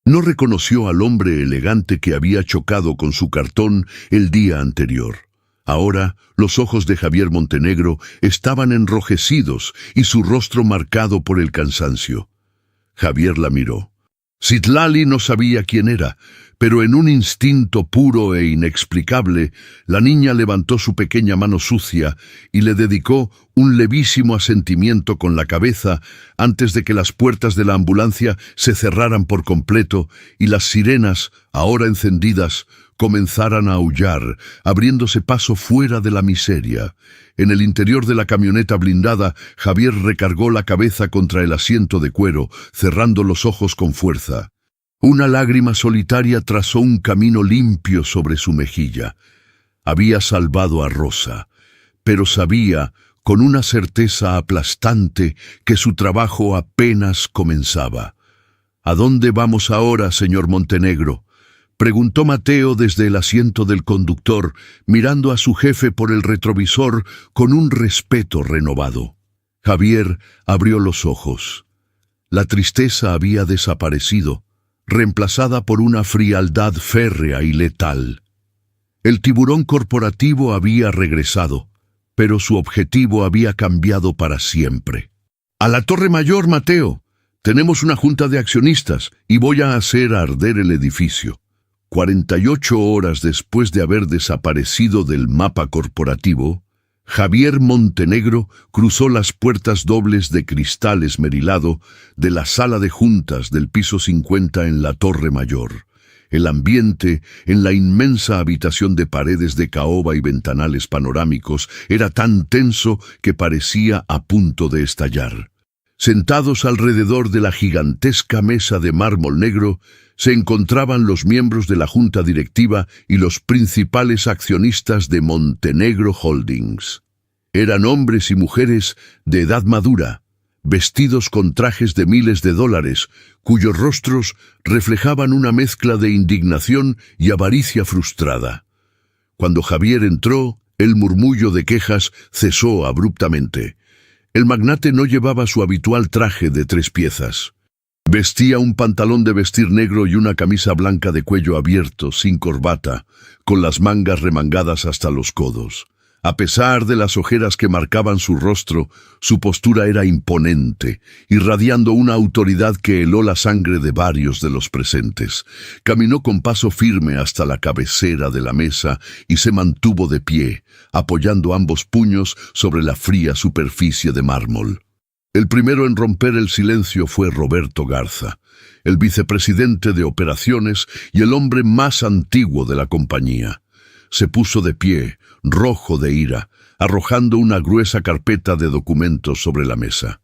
No reconoció al hombre elegante que había chocado con su cartón el día anterior. Ahora, los ojos de Javier Montenegro estaban enrojecidos y su rostro marcado por el cansancio. Javier la miró. Citlali no sabía quién era, pero en un instinto puro e inexplicable, la niña levantó su pequeña mano sucia y le dedicó un levísimo asentimiento con la cabeza antes de que las puertas de la ambulancia se cerraran por completo y las sirenas, ahora encendidas, comenzaran a aullar, abriéndose paso fuera de la miseria. En el interior de la camioneta blindada, Javier recargó la cabeza contra el asiento de cuero, cerrando los ojos con fuerza. Una lágrima solitaria trazó un camino limpio sobre su mejilla. Había salvado a Rosa, pero sabía, con una certeza aplastante, que su trabajo apenas comenzaba. «¿A dónde vamos ahora, señor Montenegro?», preguntó Mateo desde el asiento del conductor, mirando a su jefe por el retrovisor con un respeto renovado. Javier abrió los ojos. La tristeza había desaparecido, reemplazada por una frialdad férrea y letal. El tiburón corporativo había regresado, pero su objetivo había cambiado para siempre. «A la Torre Mayor, Mateo. Tenemos una junta de accionistas y voy a hacer arder el edificio». 48 horas después de haber desaparecido del mapa corporativo, Javier Montenegro cruzó las puertas dobles de cristal esmerilado de la sala de juntas del piso 50 en la Torre Mayor. El ambiente en la inmensa habitación de paredes de caoba y ventanales panorámicos era tan tenso que parecía a punto de estallar. Sentados alrededor de la gigantesca mesa de mármol negro, se encontraban los miembros de la junta directiva y los principales accionistas de Montenegro Holdings. Eran hombres y mujeres de edad madura, vestidos con trajes de miles de dólares, cuyos rostros reflejaban una mezcla de indignación y avaricia frustrada. Cuando Javier entró, el murmullo de quejas cesó abruptamente. El magnate no llevaba su habitual traje de 3 piezas. Vestía un pantalón de vestir negro y una camisa blanca de cuello abierto, sin corbata, con las mangas remangadas hasta los codos. A pesar de las ojeras que marcaban su rostro, su postura era imponente, irradiando una autoridad que heló la sangre de varios de los presentes. Caminó con paso firme hasta la cabecera de la mesa y se mantuvo de pie, apoyando ambos puños sobre la fría superficie de mármol. El primero en romper el silencio fue Roberto Garza, el vicepresidente de operaciones y el hombre más antiguo de la compañía. Se puso de pie, rojo de ira, arrojando una gruesa carpeta de documentos sobre la mesa.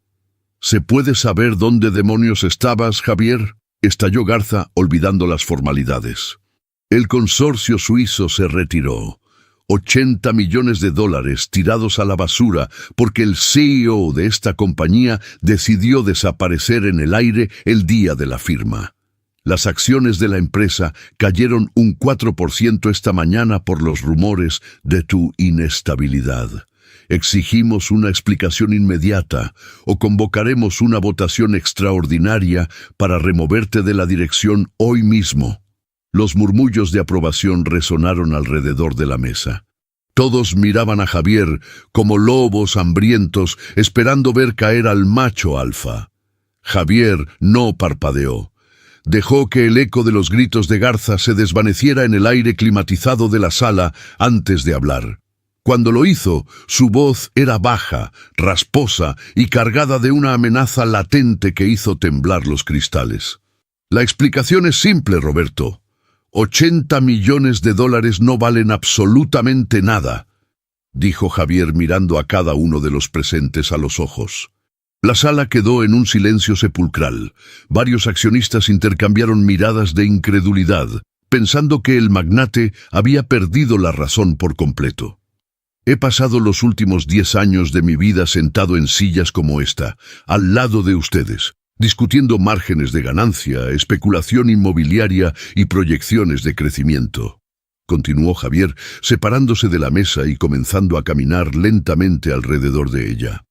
«¿Se puede saber dónde demonios estabas, Javier?», estalló Garza, olvidando las formalidades. El consorcio suizo se retiró. 80 millones de dólares tirados a la basura porque el CEO de esta compañía decidió desaparecer en el aire el día de la firma. Las acciones de la empresa cayeron un 4% esta mañana por los rumores de tu inestabilidad. Exigimos una explicación inmediata o convocaremos una votación extraordinaria para removerte de la dirección hoy mismo. Los murmullos de aprobación resonaron alrededor de la mesa. Todos miraban a Javier como lobos hambrientos esperando ver caer al macho alfa. Javier no parpadeó. Dejó que el eco de los gritos de Garza se desvaneciera en el aire climatizado de la sala antes de hablar. Cuando lo hizo, su voz era baja, rasposa y cargada de una amenaza latente que hizo temblar los cristales. La explicación es simple, Roberto. 80 millones de dólares no valen absolutamente nada, dijo Javier mirando a cada uno de los presentes a los ojos. La sala quedó en un silencio sepulcral. Varios accionistas intercambiaron miradas de incredulidad, pensando que el magnate había perdido la razón por completo. He pasado los últimos 10 años de mi vida sentado en sillas como esta, al lado de ustedes, discutiendo márgenes de ganancia, especulación inmobiliaria y proyecciones de crecimiento. Continuó Javier, separándose de la mesa y comenzando a caminar lentamente alrededor de ella.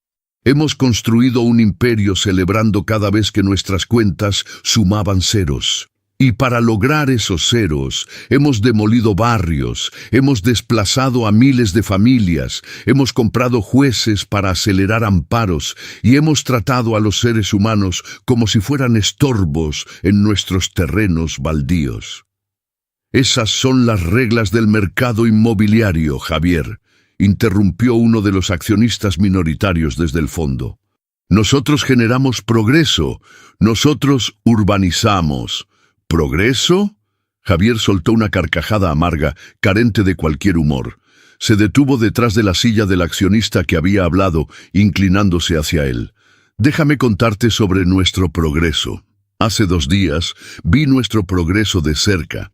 Hemos construido un imperio celebrando cada vez que nuestras cuentas sumaban ceros. Y para lograr esos ceros, hemos demolido barrios, hemos desplazado a miles de familias, hemos comprado jueces para acelerar amparos y hemos tratado a los seres humanos como si fueran estorbos en nuestros terrenos baldíos. Esas son las reglas del mercado inmobiliario, Javier, interrumpió uno de los accionistas minoritarios desde el fondo. Nosotros generamos progreso, nosotros urbanizamos. ¿Progreso? Javier soltó una carcajada amarga, carente de cualquier humor. Se detuvo detrás de la silla del accionista que había hablado, inclinándose hacia él. Déjame contarte sobre nuestro progreso. Hace 2 días vi nuestro progreso de cerca.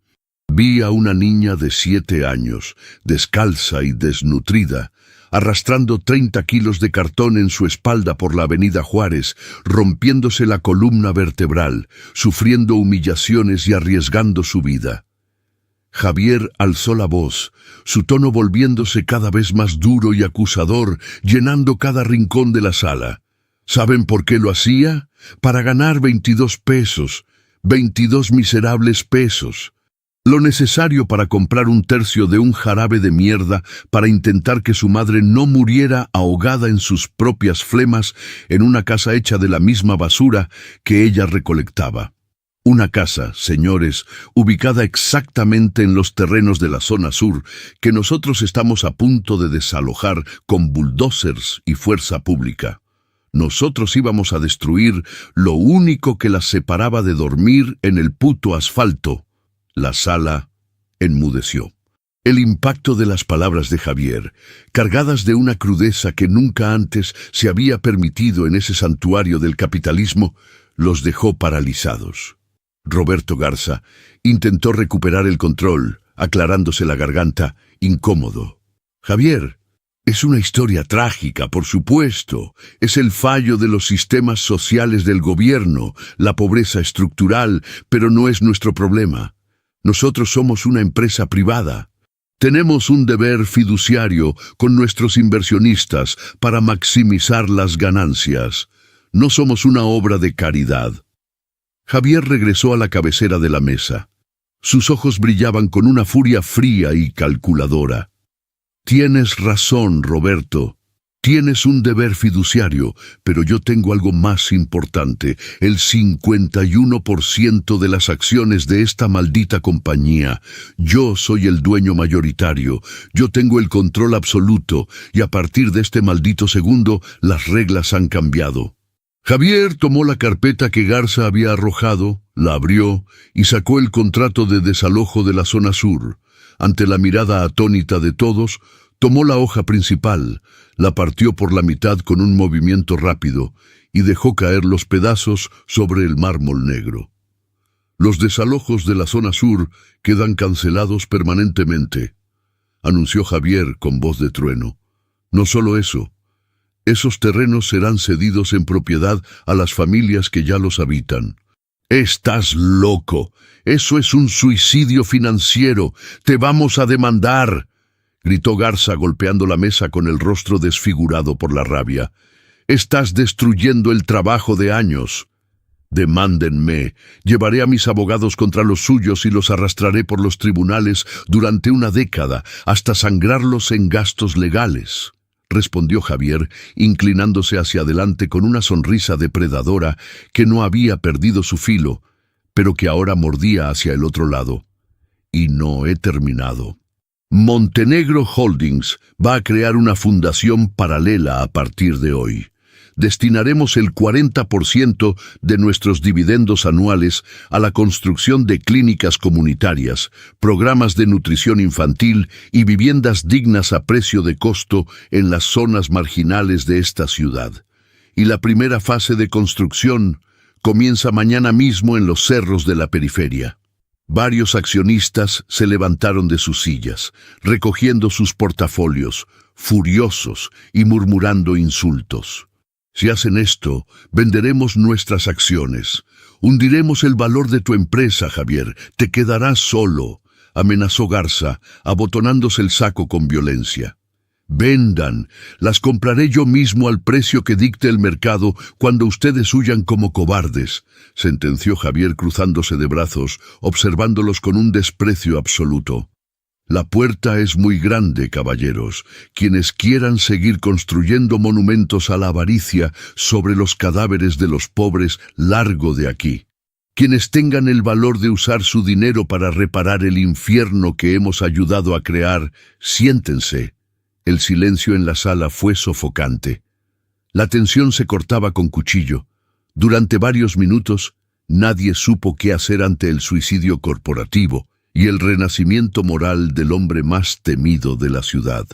Vi a una niña de 7 años, descalza y desnutrida, arrastrando 30 kilos de cartón en su espalda por la avenida Juárez, rompiéndose la columna vertebral, sufriendo humillaciones y arriesgando su vida. Javier alzó la voz, su tono volviéndose cada vez más duro y acusador, llenando cada rincón de la sala. ¿Saben por qué lo hacía? Para ganar 22 pesos, 22 miserables pesos. Lo necesario para comprar 1/3 de un jarabe de mierda para intentar que su madre no muriera ahogada en sus propias flemas en una casa hecha de la misma basura que ella recolectaba. Una casa, señores, ubicada exactamente en los terrenos de la zona sur, que nosotros estamos a punto de desalojar con bulldozers y fuerza pública. Nosotros íbamos a destruir lo único que las separaba de dormir en el puto asfalto. La sala enmudeció. El impacto de las palabras de Javier, cargadas de una crudeza que nunca antes se había permitido en ese santuario del capitalismo, los dejó paralizados. Roberto Garza intentó recuperar el control, aclarándose la garganta, incómodo. Javier, es una historia trágica, por supuesto. Es el fallo de los sistemas sociales del gobierno, la pobreza estructural, pero no es nuestro problema. Nosotros somos una empresa privada. Tenemos un deber fiduciario con nuestros inversionistas para maximizar las ganancias. No somos una obra de caridad. Javier regresó a la cabecera de la mesa. Sus ojos brillaban con una furia fría y calculadora. Tienes razón, Roberto. Tienes un deber fiduciario, pero yo tengo algo más importante. El 51% de las acciones de esta maldita compañía. Yo soy el dueño mayoritario. Yo tengo el control absoluto, y a partir de este maldito segundo, las reglas han cambiado. Javier tomó la carpeta que Garza había arrojado, la abrió y sacó el contrato de desalojo de la zona sur. Ante la mirada atónita de todos, tomó la hoja principal, la partió por la mitad con un movimiento rápido y dejó caer los pedazos sobre el mármol negro. Los desalojos de la zona sur quedan cancelados permanentemente, anunció Javier con voz de trueno. No solo eso, esos terrenos serán cedidos en propiedad a las familias que ya los habitan. ¡Estás loco! ¡Eso es un suicidio financiero! ¡Te vamos a demandar!, gritó Garza golpeando la mesa con el rostro desfigurado por la rabia. Estás destruyendo el trabajo de años. Demándenme. Llevaré a mis abogados contra los suyos y los arrastraré por los tribunales durante 1 década, hasta sangrarlos en gastos legales, respondió Javier, inclinándose hacia adelante con una sonrisa depredadora que no había perdido su filo, pero que ahora mordía hacia el otro lado. Y no he terminado. Montenegro Holdings va a crear una fundación paralela a partir de hoy. Destinaremos el 40% de nuestros dividendos anuales a la construcción de clínicas comunitarias, programas de nutrición infantil y viviendas dignas a precio de costo en las zonas marginales de esta ciudad. Y la primera fase de construcción comienza mañana mismo en los cerros de la periferia. Varios accionistas se levantaron de sus sillas, recogiendo sus portafolios, furiosos y murmurando insultos. Si hacen esto, venderemos nuestras acciones. Hundiremos el valor de tu empresa, Javier. Te quedarás solo, amenazó Garza, abotonándose el saco con violencia. Vendan, las compraré yo mismo al precio que dicte el mercado cuando ustedes huyan como cobardes, sentenció Javier cruzándose de brazos, observándolos con un desprecio absoluto. La puerta es muy grande, caballeros. Quienes quieran seguir construyendo monumentos a la avaricia sobre los cadáveres de los pobres, largo de aquí. Quienes tengan el valor de usar su dinero para reparar el infierno que hemos ayudado a crear, siéntense. El silencio en la sala fue sofocante. La tensión se cortaba con cuchillo. Durante varios minutos, nadie supo qué hacer ante el suicidio corporativo y el renacimiento moral del hombre más temido de la ciudad.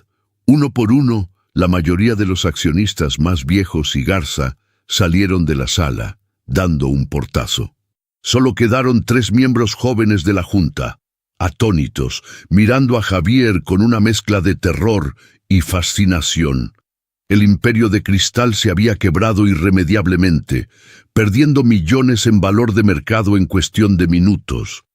Uno por uno, la mayoría de los accionistas más viejos y Garza salieron de la sala, dando un portazo. Solo quedaron 3 miembros jóvenes de la junta, atónitos, mirando a Javier con una mezcla de terror y fascinación. El imperio de cristal se había quebrado irremediablemente, perdiendo millones en valor de mercado en cuestión de minutos.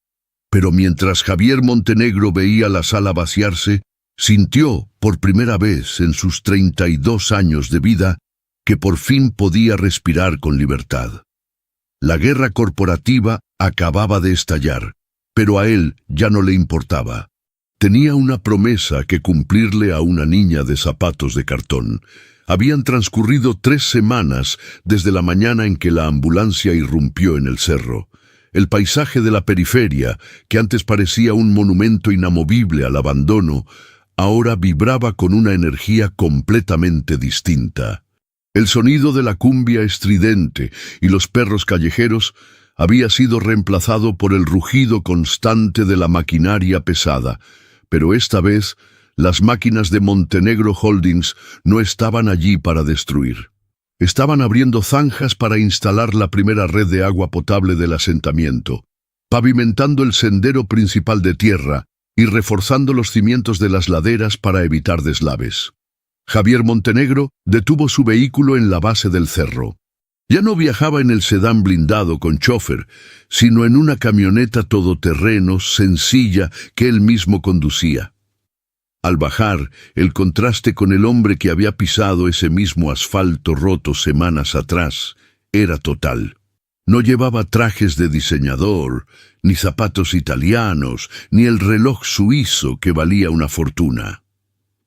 Pero mientras Javier Montenegro veía la sala vaciarse, sintió, por primera vez en sus 32 años de vida, que por fin podía respirar con libertad. La guerra corporativa acababa de estallar, pero a él ya no le importaba. Tenía una promesa que cumplirle a una niña de zapatos de cartón. Habían transcurrido 3 semanas desde la mañana en que la ambulancia irrumpió en el cerro. El paisaje de la periferia, que antes parecía un monumento inamovible al abandono, ahora vibraba con una energía completamente distinta. El sonido de la cumbia estridente y los perros callejeros había sido reemplazado por el rugido constante de la maquinaria pesada, pero esta vez las máquinas de Montenegro Holdings no estaban allí para destruir. Estaban abriendo zanjas para instalar la primera red de agua potable del asentamiento, pavimentando el sendero principal de tierra y reforzando los cimientos de las laderas para evitar deslaves. Javier Montenegro detuvo su vehículo en la base del cerro. Ya no viajaba en el sedán blindado con chofer, sino en una camioneta todoterreno sencilla que él mismo conducía. Al bajar, el contraste con el hombre que había pisado ese mismo asfalto roto semanas atrás era total. No llevaba trajes de diseñador, ni zapatos italianos, ni el reloj suizo que valía una fortuna.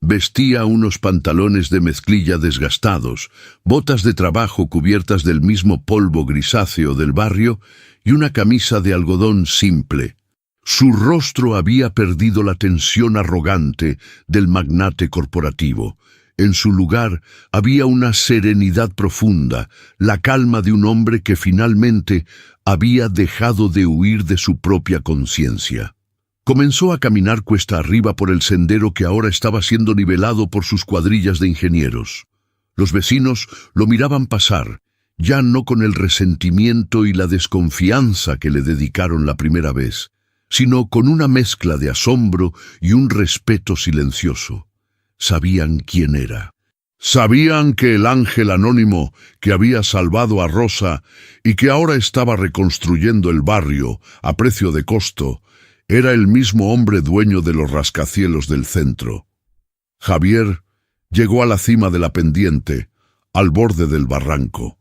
Vestía unos pantalones de mezclilla desgastados, botas de trabajo cubiertas del mismo polvo grisáceo del barrio y una camisa de algodón simple. Su rostro había perdido la tensión arrogante del magnate corporativo. En su lugar había una serenidad profunda, la calma de un hombre que finalmente había dejado de huir de su propia conciencia. Comenzó a caminar cuesta arriba por el sendero que ahora estaba siendo nivelado por sus cuadrillas de ingenieros. Los vecinos lo miraban pasar, ya no con el resentimiento y la desconfianza que le dedicaron la primera vez, sino con una mezcla de asombro y un respeto silencioso. Sabían quién era. Sabían que el ángel anónimo que había salvado a Rosa y que ahora estaba reconstruyendo el barrio a precio de costo, era el mismo hombre dueño de los rascacielos del centro. Javier llegó a la cima de la pendiente, al borde del barranco.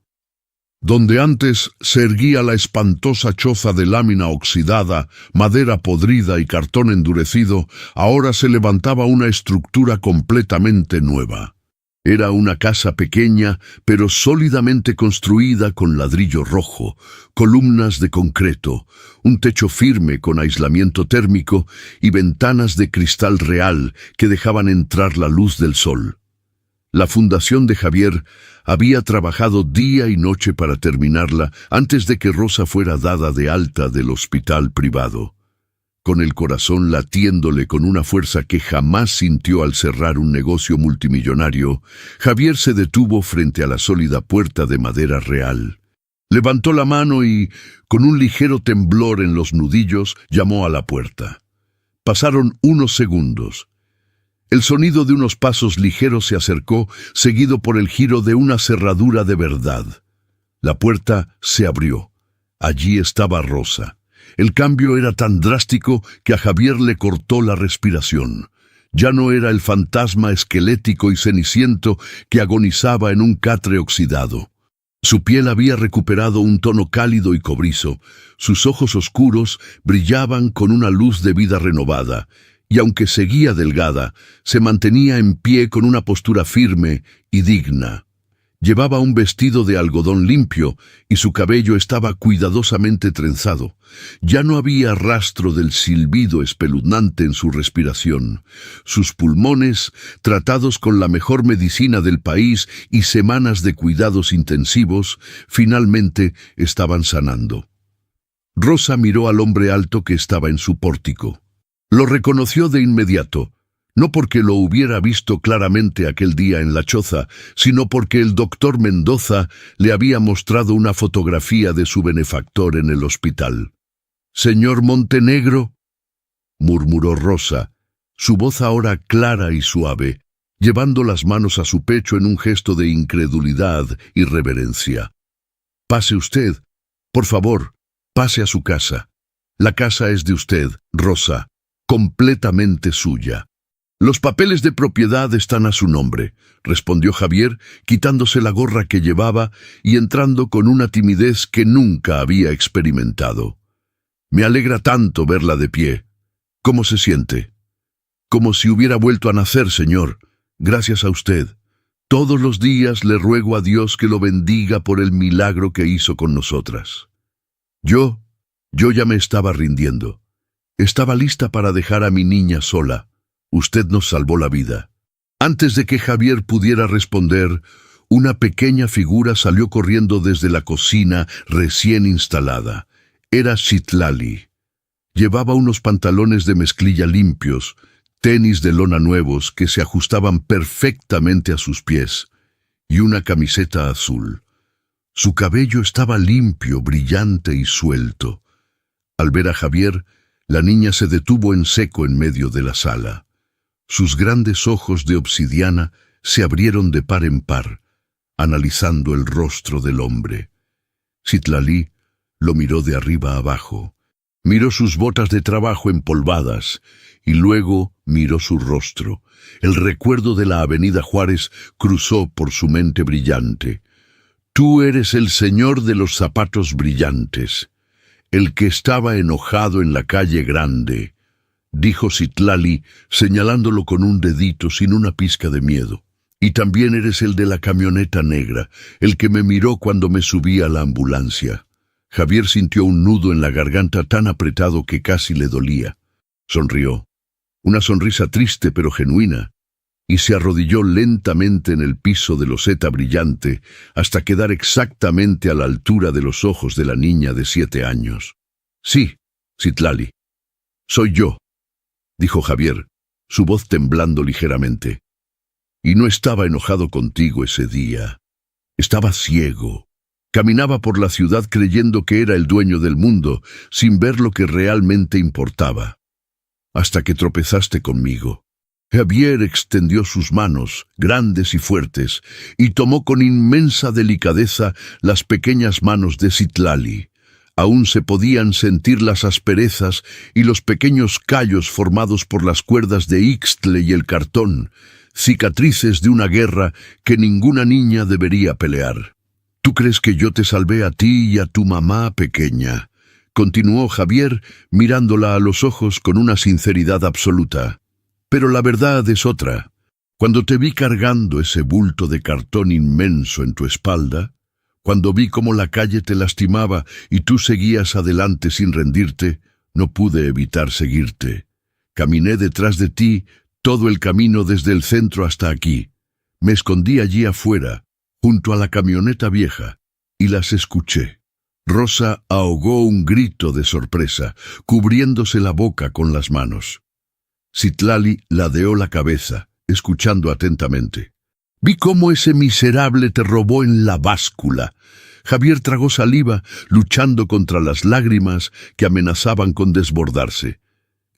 Donde antes se erguía la espantosa choza de lámina oxidada, madera podrida y cartón endurecido, ahora se levantaba una estructura completamente nueva. Era una casa pequeña, pero sólidamente construida con ladrillo rojo, columnas de concreto, un techo firme con aislamiento térmico y ventanas de cristal real que dejaban entrar la luz del sol. La fundación de Javier había trabajado día y noche para terminarla antes de que Rosa fuera dada de alta del hospital privado. Con el corazón latiéndole con una fuerza que jamás sintió al cerrar un negocio multimillonario, Javier se detuvo frente a la sólida puerta de madera real. Levantó la mano y, con un ligero temblor en los nudillos, llamó a la puerta. Pasaron unos segundos. El sonido de unos pasos ligeros se acercó, seguido por el giro de una cerradura de verdad. La puerta se abrió. Allí estaba Rosa. El cambio era tan drástico que a Javier le cortó la respiración. Ya no era el fantasma esquelético y ceniciento que agonizaba en un catre oxidado. Su piel había recuperado un tono cálido y cobrizo, sus ojos oscuros brillaban con una luz de vida renovada, y aunque seguía delgada, se mantenía en pie con una postura firme y digna. Llevaba un vestido de algodón limpio y su cabello estaba cuidadosamente trenzado. Ya no había rastro del silbido espeluznante en su respiración. Sus pulmones, tratados con la mejor medicina del país y semanas de cuidados intensivos, finalmente estaban sanando. Rosa miró al hombre alto que estaba en su pórtico. Lo reconoció de inmediato. No porque lo hubiera visto claramente aquel día en la choza, sino porque el doctor Mendoza le había mostrado una fotografía de su benefactor en el hospital. «Señor Montenegro», murmuró Rosa, su voz ahora clara y suave, llevando las manos a su pecho en un gesto de incredulidad y reverencia. «Pase usted, por favor, pase a su casa. La casa es de usted, Rosa, completamente suya». «Los papeles de propiedad están a su nombre», respondió Javier, quitándose la gorra que llevaba y entrando con una timidez que nunca había experimentado. «Me alegra tanto verla de pie. ¿Cómo se siente?» «Como si hubiera vuelto a nacer, señor. Gracias a usted. Todos los días le ruego a Dios que lo bendiga por el milagro que hizo con nosotras». Yo ya me estaba rindiendo. Estaba lista para dejar a mi niña sola. Usted nos salvó la vida. Antes de que Javier pudiera responder, una pequeña figura salió corriendo desde la cocina recién instalada. Era Citlali. Llevaba unos pantalones de mezclilla limpios, tenis de lona nuevos que se ajustaban perfectamente a sus pies, y una camiseta azul. Su cabello estaba limpio, brillante y suelto. Al ver a Javier, la niña se detuvo en seco en medio de la sala. Sus grandes ojos de obsidiana se abrieron de par en par, analizando el rostro del hombre. Citlali lo miró de arriba a abajo, miró sus botas de trabajo empolvadas y luego miró su rostro. El recuerdo de la avenida Juárez cruzó por su mente brillante. «Tú eres el señor de los zapatos brillantes, el que estaba enojado en la calle Grande», dijo Citlali, señalándolo con un dedito sin una pizca de miedo. «Y también eres el de la camioneta negra, el que me miró cuando me subí a la ambulancia». Javier sintió un nudo en la garganta tan apretado que casi le dolía. Sonrió, una sonrisa triste pero genuina, y se arrodilló lentamente en el piso de loseta brillante hasta quedar exactamente a la altura de los ojos de la niña de 7 años. «Sí, Citlali, soy yo», dijo Javier, su voz temblando ligeramente. «Y no estaba enojado contigo ese día. Estaba ciego. Caminaba por la ciudad creyendo que era el dueño del mundo, sin ver lo que realmente importaba. Hasta que tropezaste conmigo». Javier extendió sus manos, grandes y fuertes, y tomó con inmensa delicadeza las pequeñas manos de Citlali. Aún se podían sentir las asperezas y los pequeños callos formados por las cuerdas de Ixtle y el cartón, cicatrices de una guerra que ninguna niña debería pelear. «¿Tú crees que yo te salvé a ti y a tu mamá pequeña?», continuó Javier, mirándola a los ojos con una sinceridad absoluta. «Pero la verdad es otra. Cuando te vi cargando ese bulto de cartón inmenso en tu espalda, cuando vi cómo la calle te lastimaba y tú seguías adelante sin rendirte, no pude evitar seguirte. Caminé detrás de ti todo el camino desde el centro hasta aquí. Me escondí allí afuera, junto a la camioneta vieja, y las escuché». Rosa ahogó un grito de sorpresa, cubriéndose la boca con las manos. Citlali ladeó la cabeza, escuchando atentamente. «Vi cómo ese miserable te robó en la báscula». Javier tragó saliva, luchando contra las lágrimas que amenazaban con desbordarse.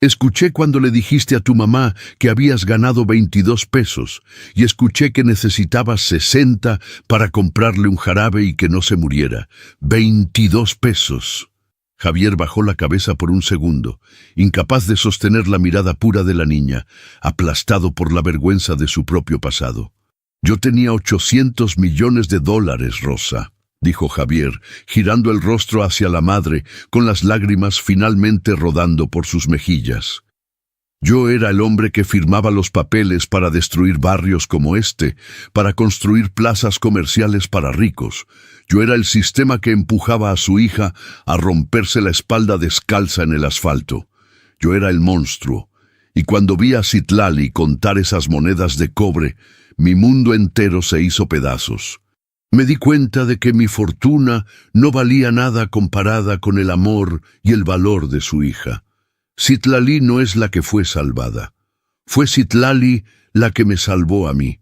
«Escuché cuando le dijiste a tu mamá que habías ganado 22 pesos, y escuché que necesitabas 60 para comprarle un jarabe y que no se muriera. 22 pesos. Javier bajó la cabeza por un segundo, incapaz de sostener la mirada pura de la niña, aplastado por la vergüenza de su propio pasado. «Yo tenía 800 millones de dólares, Rosa», dijo Javier, girando el rostro hacia la madre, con las lágrimas finalmente rodando por sus mejillas. «Yo era el hombre que firmaba los papeles para destruir barrios como este, para construir plazas comerciales para ricos. Yo era el sistema que empujaba a su hija a romperse la espalda descalza en el asfalto. Yo era el monstruo. Y cuando vi a Citlali contar esas monedas de cobre, mi mundo entero se hizo pedazos. Me di cuenta de que mi fortuna no valía nada comparada con el amor y el valor de su hija. Citlali no es la que fue salvada. Fue Citlali la que me salvó a mí.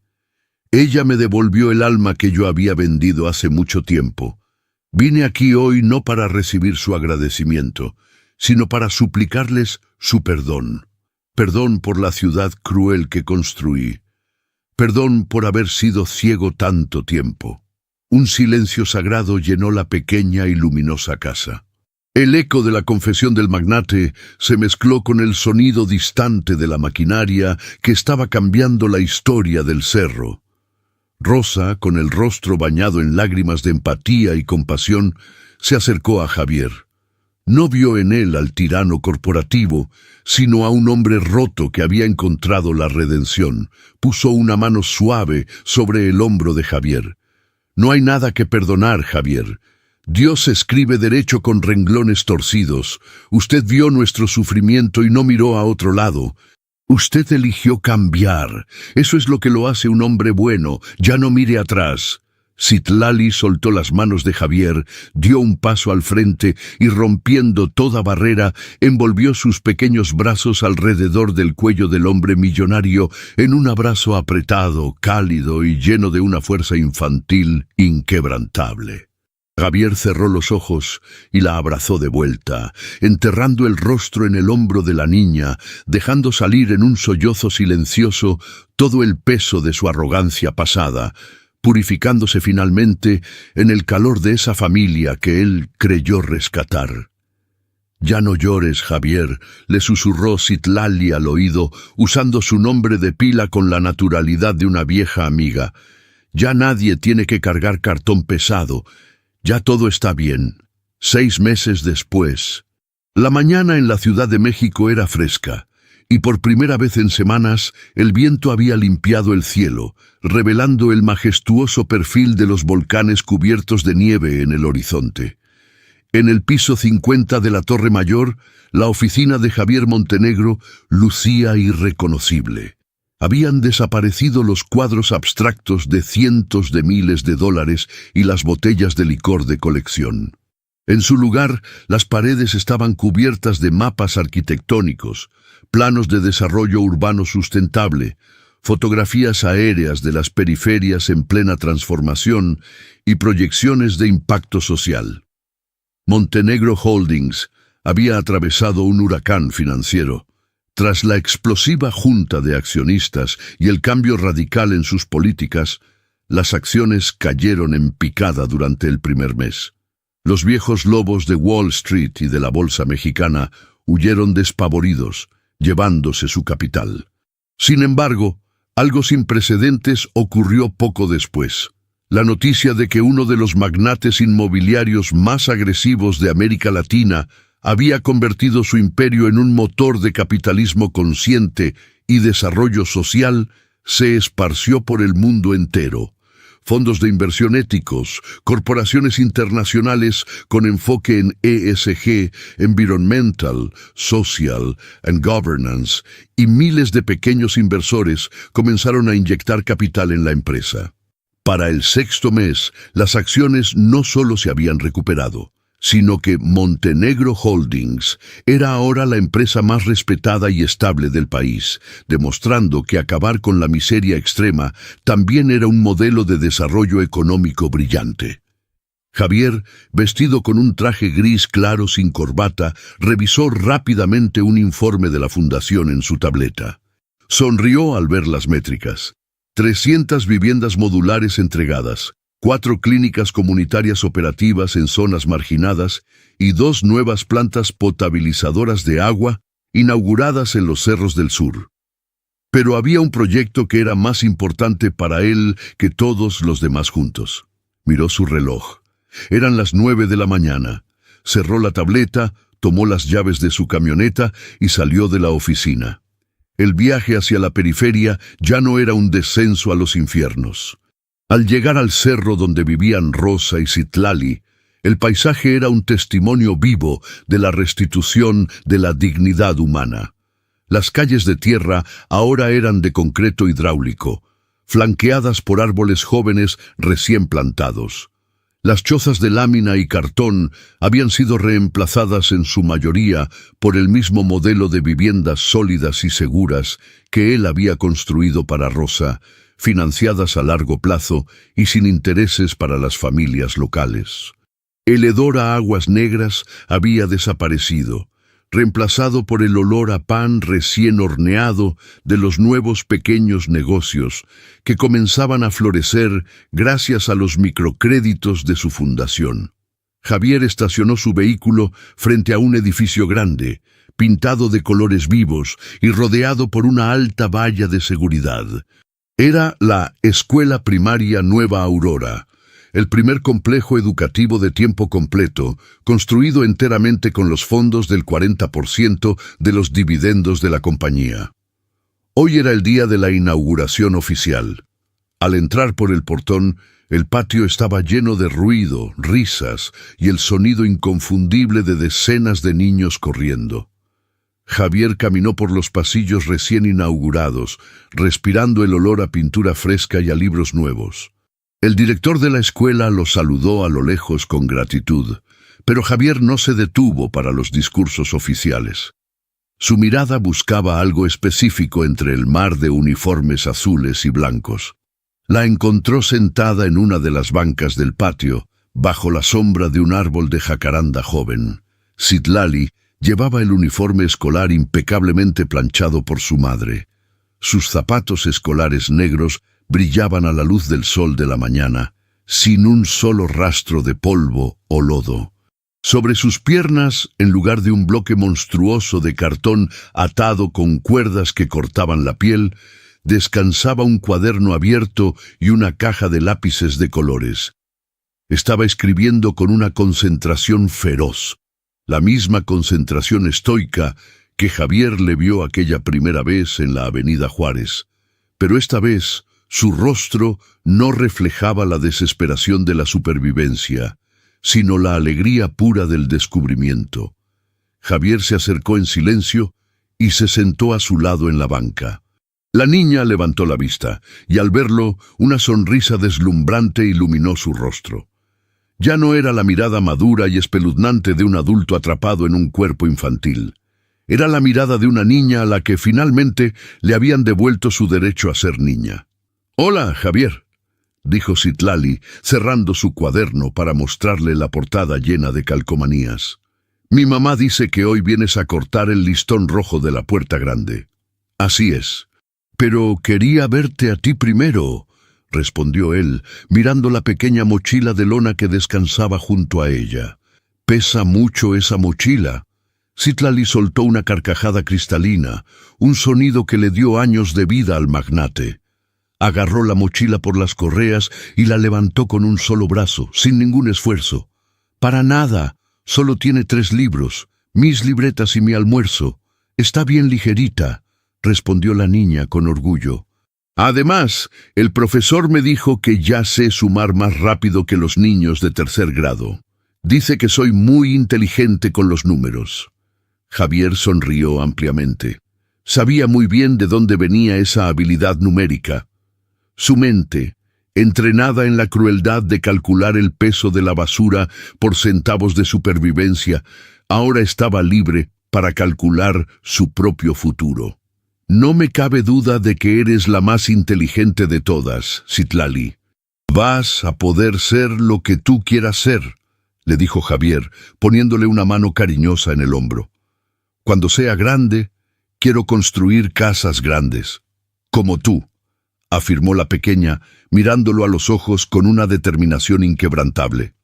Ella me devolvió el alma que yo había vendido hace mucho tiempo. Vine aquí hoy no para recibir su agradecimiento, sino para suplicarles su perdón. Perdón por la ciudad cruel que construí. Perdón por haber sido ciego tanto tiempo». Un silencio sagrado llenó la pequeña y luminosa casa. El eco de la confesión del magnate se mezcló con el sonido distante de la maquinaria que estaba cambiando la historia del cerro. Rosa, con el rostro bañado en lágrimas de empatía y compasión, se acercó a Javier. No vio en él al tirano corporativo, sino a un hombre roto que había encontrado la redención. Puso una mano suave sobre el hombro de Javier. «No hay nada que perdonar, Javier. Dios escribe derecho con renglones torcidos. Usted vio nuestro sufrimiento y no miró a otro lado. Usted eligió cambiar. Eso es lo que lo hace un hombre bueno. Ya no mire atrás». Citlali soltó las manos de Javier, dio un paso al frente y, rompiendo toda barrera, envolvió sus pequeños brazos alrededor del cuello del hombre millonario en un abrazo apretado, cálido y lleno de una fuerza infantil inquebrantable. Javier cerró los ojos y la abrazó de vuelta, enterrando el rostro en el hombro de la niña, dejando salir en un sollozo silencioso todo el peso de su arrogancia pasada, purificándose finalmente en el calor de esa familia que él creyó rescatar. «Ya no llores, Javier», le susurró Citlali al oído, usando su nombre de pila con la naturalidad de una vieja amiga. «Ya nadie tiene que cargar cartón pesado. Ya todo está bien». 6 meses después. La mañana en la Ciudad de México era fresca, y por primera vez en semanas el viento había limpiado el cielo, revelando el majestuoso perfil de los volcanes cubiertos de nieve en el horizonte. En el piso 50 de la Torre Mayor, la oficina de Javier Montenegro lucía irreconocible. Habían desaparecido los cuadros abstractos de cientos de miles de dólares y las botellas de licor de colección. En su lugar, las paredes estaban cubiertas de mapas arquitectónicos, planos de desarrollo urbano sustentable, fotografías aéreas de las periferias en plena transformación y proyecciones de impacto social. Montenegro Holdings había atravesado un huracán financiero. Tras la explosiva junta de accionistas y el cambio radical en sus políticas, las acciones cayeron en picada durante el primer mes. Los viejos lobos de Wall Street y de la bolsa mexicana huyeron despavoridos, llevándose su capital. Sin embargo, algo sin precedentes ocurrió poco después. La noticia de que uno de los magnates inmobiliarios más agresivos de América Latina había convertido su imperio en un motor de capitalismo consciente y desarrollo social se esparció por el mundo entero. Fondos de inversión éticos, corporaciones internacionales con enfoque en ESG, Environmental, Social and Governance, y miles de pequeños inversores comenzaron a inyectar capital en la empresa. Para el 6º mes, las acciones no solo se habían recuperado, sino que Montenegro Holdings era ahora la empresa más respetada y estable del país, demostrando que acabar con la miseria extrema también era un modelo de desarrollo económico brillante. Javier, vestido con un traje gris claro sin corbata, revisó rápidamente un informe de la fundación en su tableta. Sonrió al ver las métricas. 300 viviendas modulares entregadas, 4 clínicas comunitarias operativas en zonas marginadas y 2 nuevas plantas potabilizadoras de agua inauguradas en los cerros del sur. Pero había un proyecto que era más importante para él que todos los demás juntos. Miró su reloj. Eran las 9 de la mañana. Cerró la tableta, tomó las llaves de su camioneta y salió de la oficina. El viaje hacia la periferia ya no era un descenso a los infiernos. Al llegar al cerro donde vivían Rosa y Citlali, el paisaje era un testimonio vivo de la restitución de la dignidad humana. Las calles de tierra ahora eran de concreto hidráulico, flanqueadas por árboles jóvenes recién plantados. Las chozas de lámina y cartón habían sido reemplazadas en su mayoría por el mismo modelo de viviendas sólidas y seguras que él había construido para Rosa, financiadas a largo plazo y sin intereses para las familias locales. El hedor a aguas negras había desaparecido, reemplazado por el olor a pan recién horneado de los nuevos pequeños negocios que comenzaban a florecer gracias a los microcréditos de su fundación. Javier estacionó su vehículo frente a un edificio grande, pintado de colores vivos y rodeado por una alta valla de seguridad. Era la Escuela Primaria Nueva Aurora, el primer complejo educativo de tiempo completo, construido enteramente con los fondos del 40% de los dividendos de la compañía. Hoy era el día de la inauguración oficial. Al entrar por el portón, el patio estaba lleno de ruido, risas y el sonido inconfundible de decenas de niños corriendo. Javier caminó por los pasillos recién inaugurados, respirando el olor a pintura fresca y a libros nuevos. El director de la escuela lo saludó a lo lejos con gratitud, pero Javier no se detuvo para los discursos oficiales. Su mirada buscaba algo específico entre el mar de uniformes azules y blancos. La encontró sentada en una de las bancas del patio, bajo la sombra de un árbol de jacaranda joven. Citlali llevaba el uniforme escolar impecablemente planchado por su madre. Sus zapatos escolares negros brillaban a la luz del sol de la mañana, sin un solo rastro de polvo o lodo. Sobre sus piernas, en lugar de un bloque monstruoso de cartón atado con cuerdas que cortaban la piel, descansaba un cuaderno abierto y una caja de lápices de colores. Estaba escribiendo con una concentración feroz, la misma concentración estoica que Javier le vio aquella primera vez en la Avenida Juárez. Pero esta vez, su rostro no reflejaba la desesperación de la supervivencia, sino la alegría pura del descubrimiento. Javier se acercó en silencio y se sentó a su lado en la banca. La niña levantó la vista, y al verlo, una sonrisa deslumbrante iluminó su rostro. Ya no era la mirada madura y espeluznante de un adulto atrapado en un cuerpo infantil. Era la mirada de una niña a la que finalmente le habían devuelto su derecho a ser niña. «Hola, Javier», dijo Citlali, cerrando su cuaderno para mostrarle la portada llena de calcomanías. «Mi mamá dice que hoy vienes a cortar el listón rojo de la puerta grande». «Así es. Pero quería verte a ti primero», respondió él, mirando la pequeña mochila de lona que descansaba junto a ella. «Pesa mucho esa mochila». Citlali soltó una carcajada cristalina, un sonido que le dio años de vida al magnate. Agarró la mochila por las correas y la levantó con un solo brazo, sin ningún esfuerzo. «Para nada, solo tiene 3 libros, mis libretas y mi almuerzo. Está bien ligerita», respondió la niña con orgullo. «Además, el profesor me dijo que ya sé sumar más rápido que los niños de 3er grado. Dice que soy muy inteligente con los números». Javier sonrió ampliamente. Sabía muy bien de dónde venía esa habilidad numérica. Su mente, entrenada en la crueldad de calcular el peso de la basura por centavos de supervivencia, ahora estaba libre para calcular su propio futuro. «No me cabe duda de que eres la más inteligente de todas, Citlali. Vas a poder ser lo que tú quieras ser», le dijo Javier, poniéndole una mano cariñosa en el hombro. «Cuando sea grande, quiero construir casas grandes, como tú, afirmó la pequeña, mirándolo a los ojos con una determinación inquebrantable.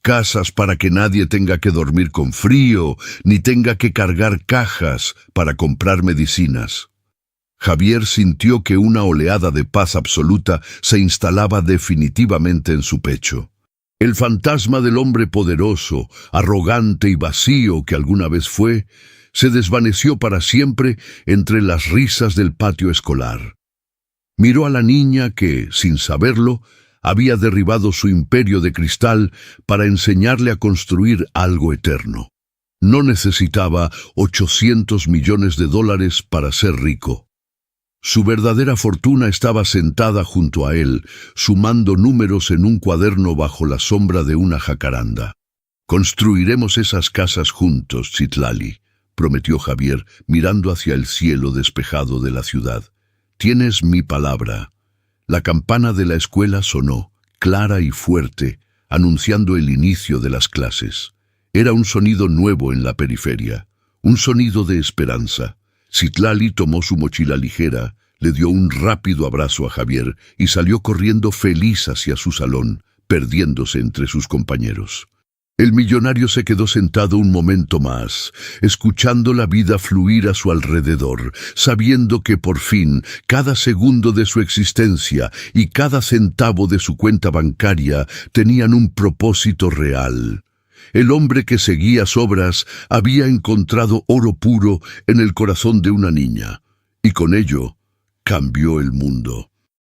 Casas para que nadie tenga que dormir con frío, ni tenga que cargar cajas para comprar medicinas. Javier sintió que una oleada de paz absoluta se instalaba definitivamente en su pecho. El fantasma del hombre poderoso, arrogante y vacío que alguna vez fue, se desvaneció para siempre entre las risas del patio escolar. Miró a la niña que, sin saberlo, había derribado su imperio de cristal para enseñarle a construir algo eterno. No necesitaba 800 millones de dólares para ser rico. Su verdadera fortuna estaba sentada junto a él, sumando números en un cuaderno bajo la sombra de una jacaranda. «Construiremos esas casas juntos, Citlali», prometió Javier, mirando hacia el cielo despejado de la ciudad. «Tienes mi palabra». La campana de la escuela sonó, clara y fuerte, anunciando el inicio de las clases. Era un sonido nuevo en la periferia, un sonido de esperanza. Citlali tomó su mochila ligera, le dio un rápido abrazo a Javier y salió corriendo feliz hacia su salón, perdiéndose entre sus compañeros. El millonario se quedó sentado un momento más, escuchando la vida fluir a su alrededor, sabiendo que por fin cada segundo de su existencia y cada centavo de su cuenta bancaria tenían un propósito real. El hombre que seguía sobras había encontrado oro puro en el corazón de una niña, y con ello cambió el mundo.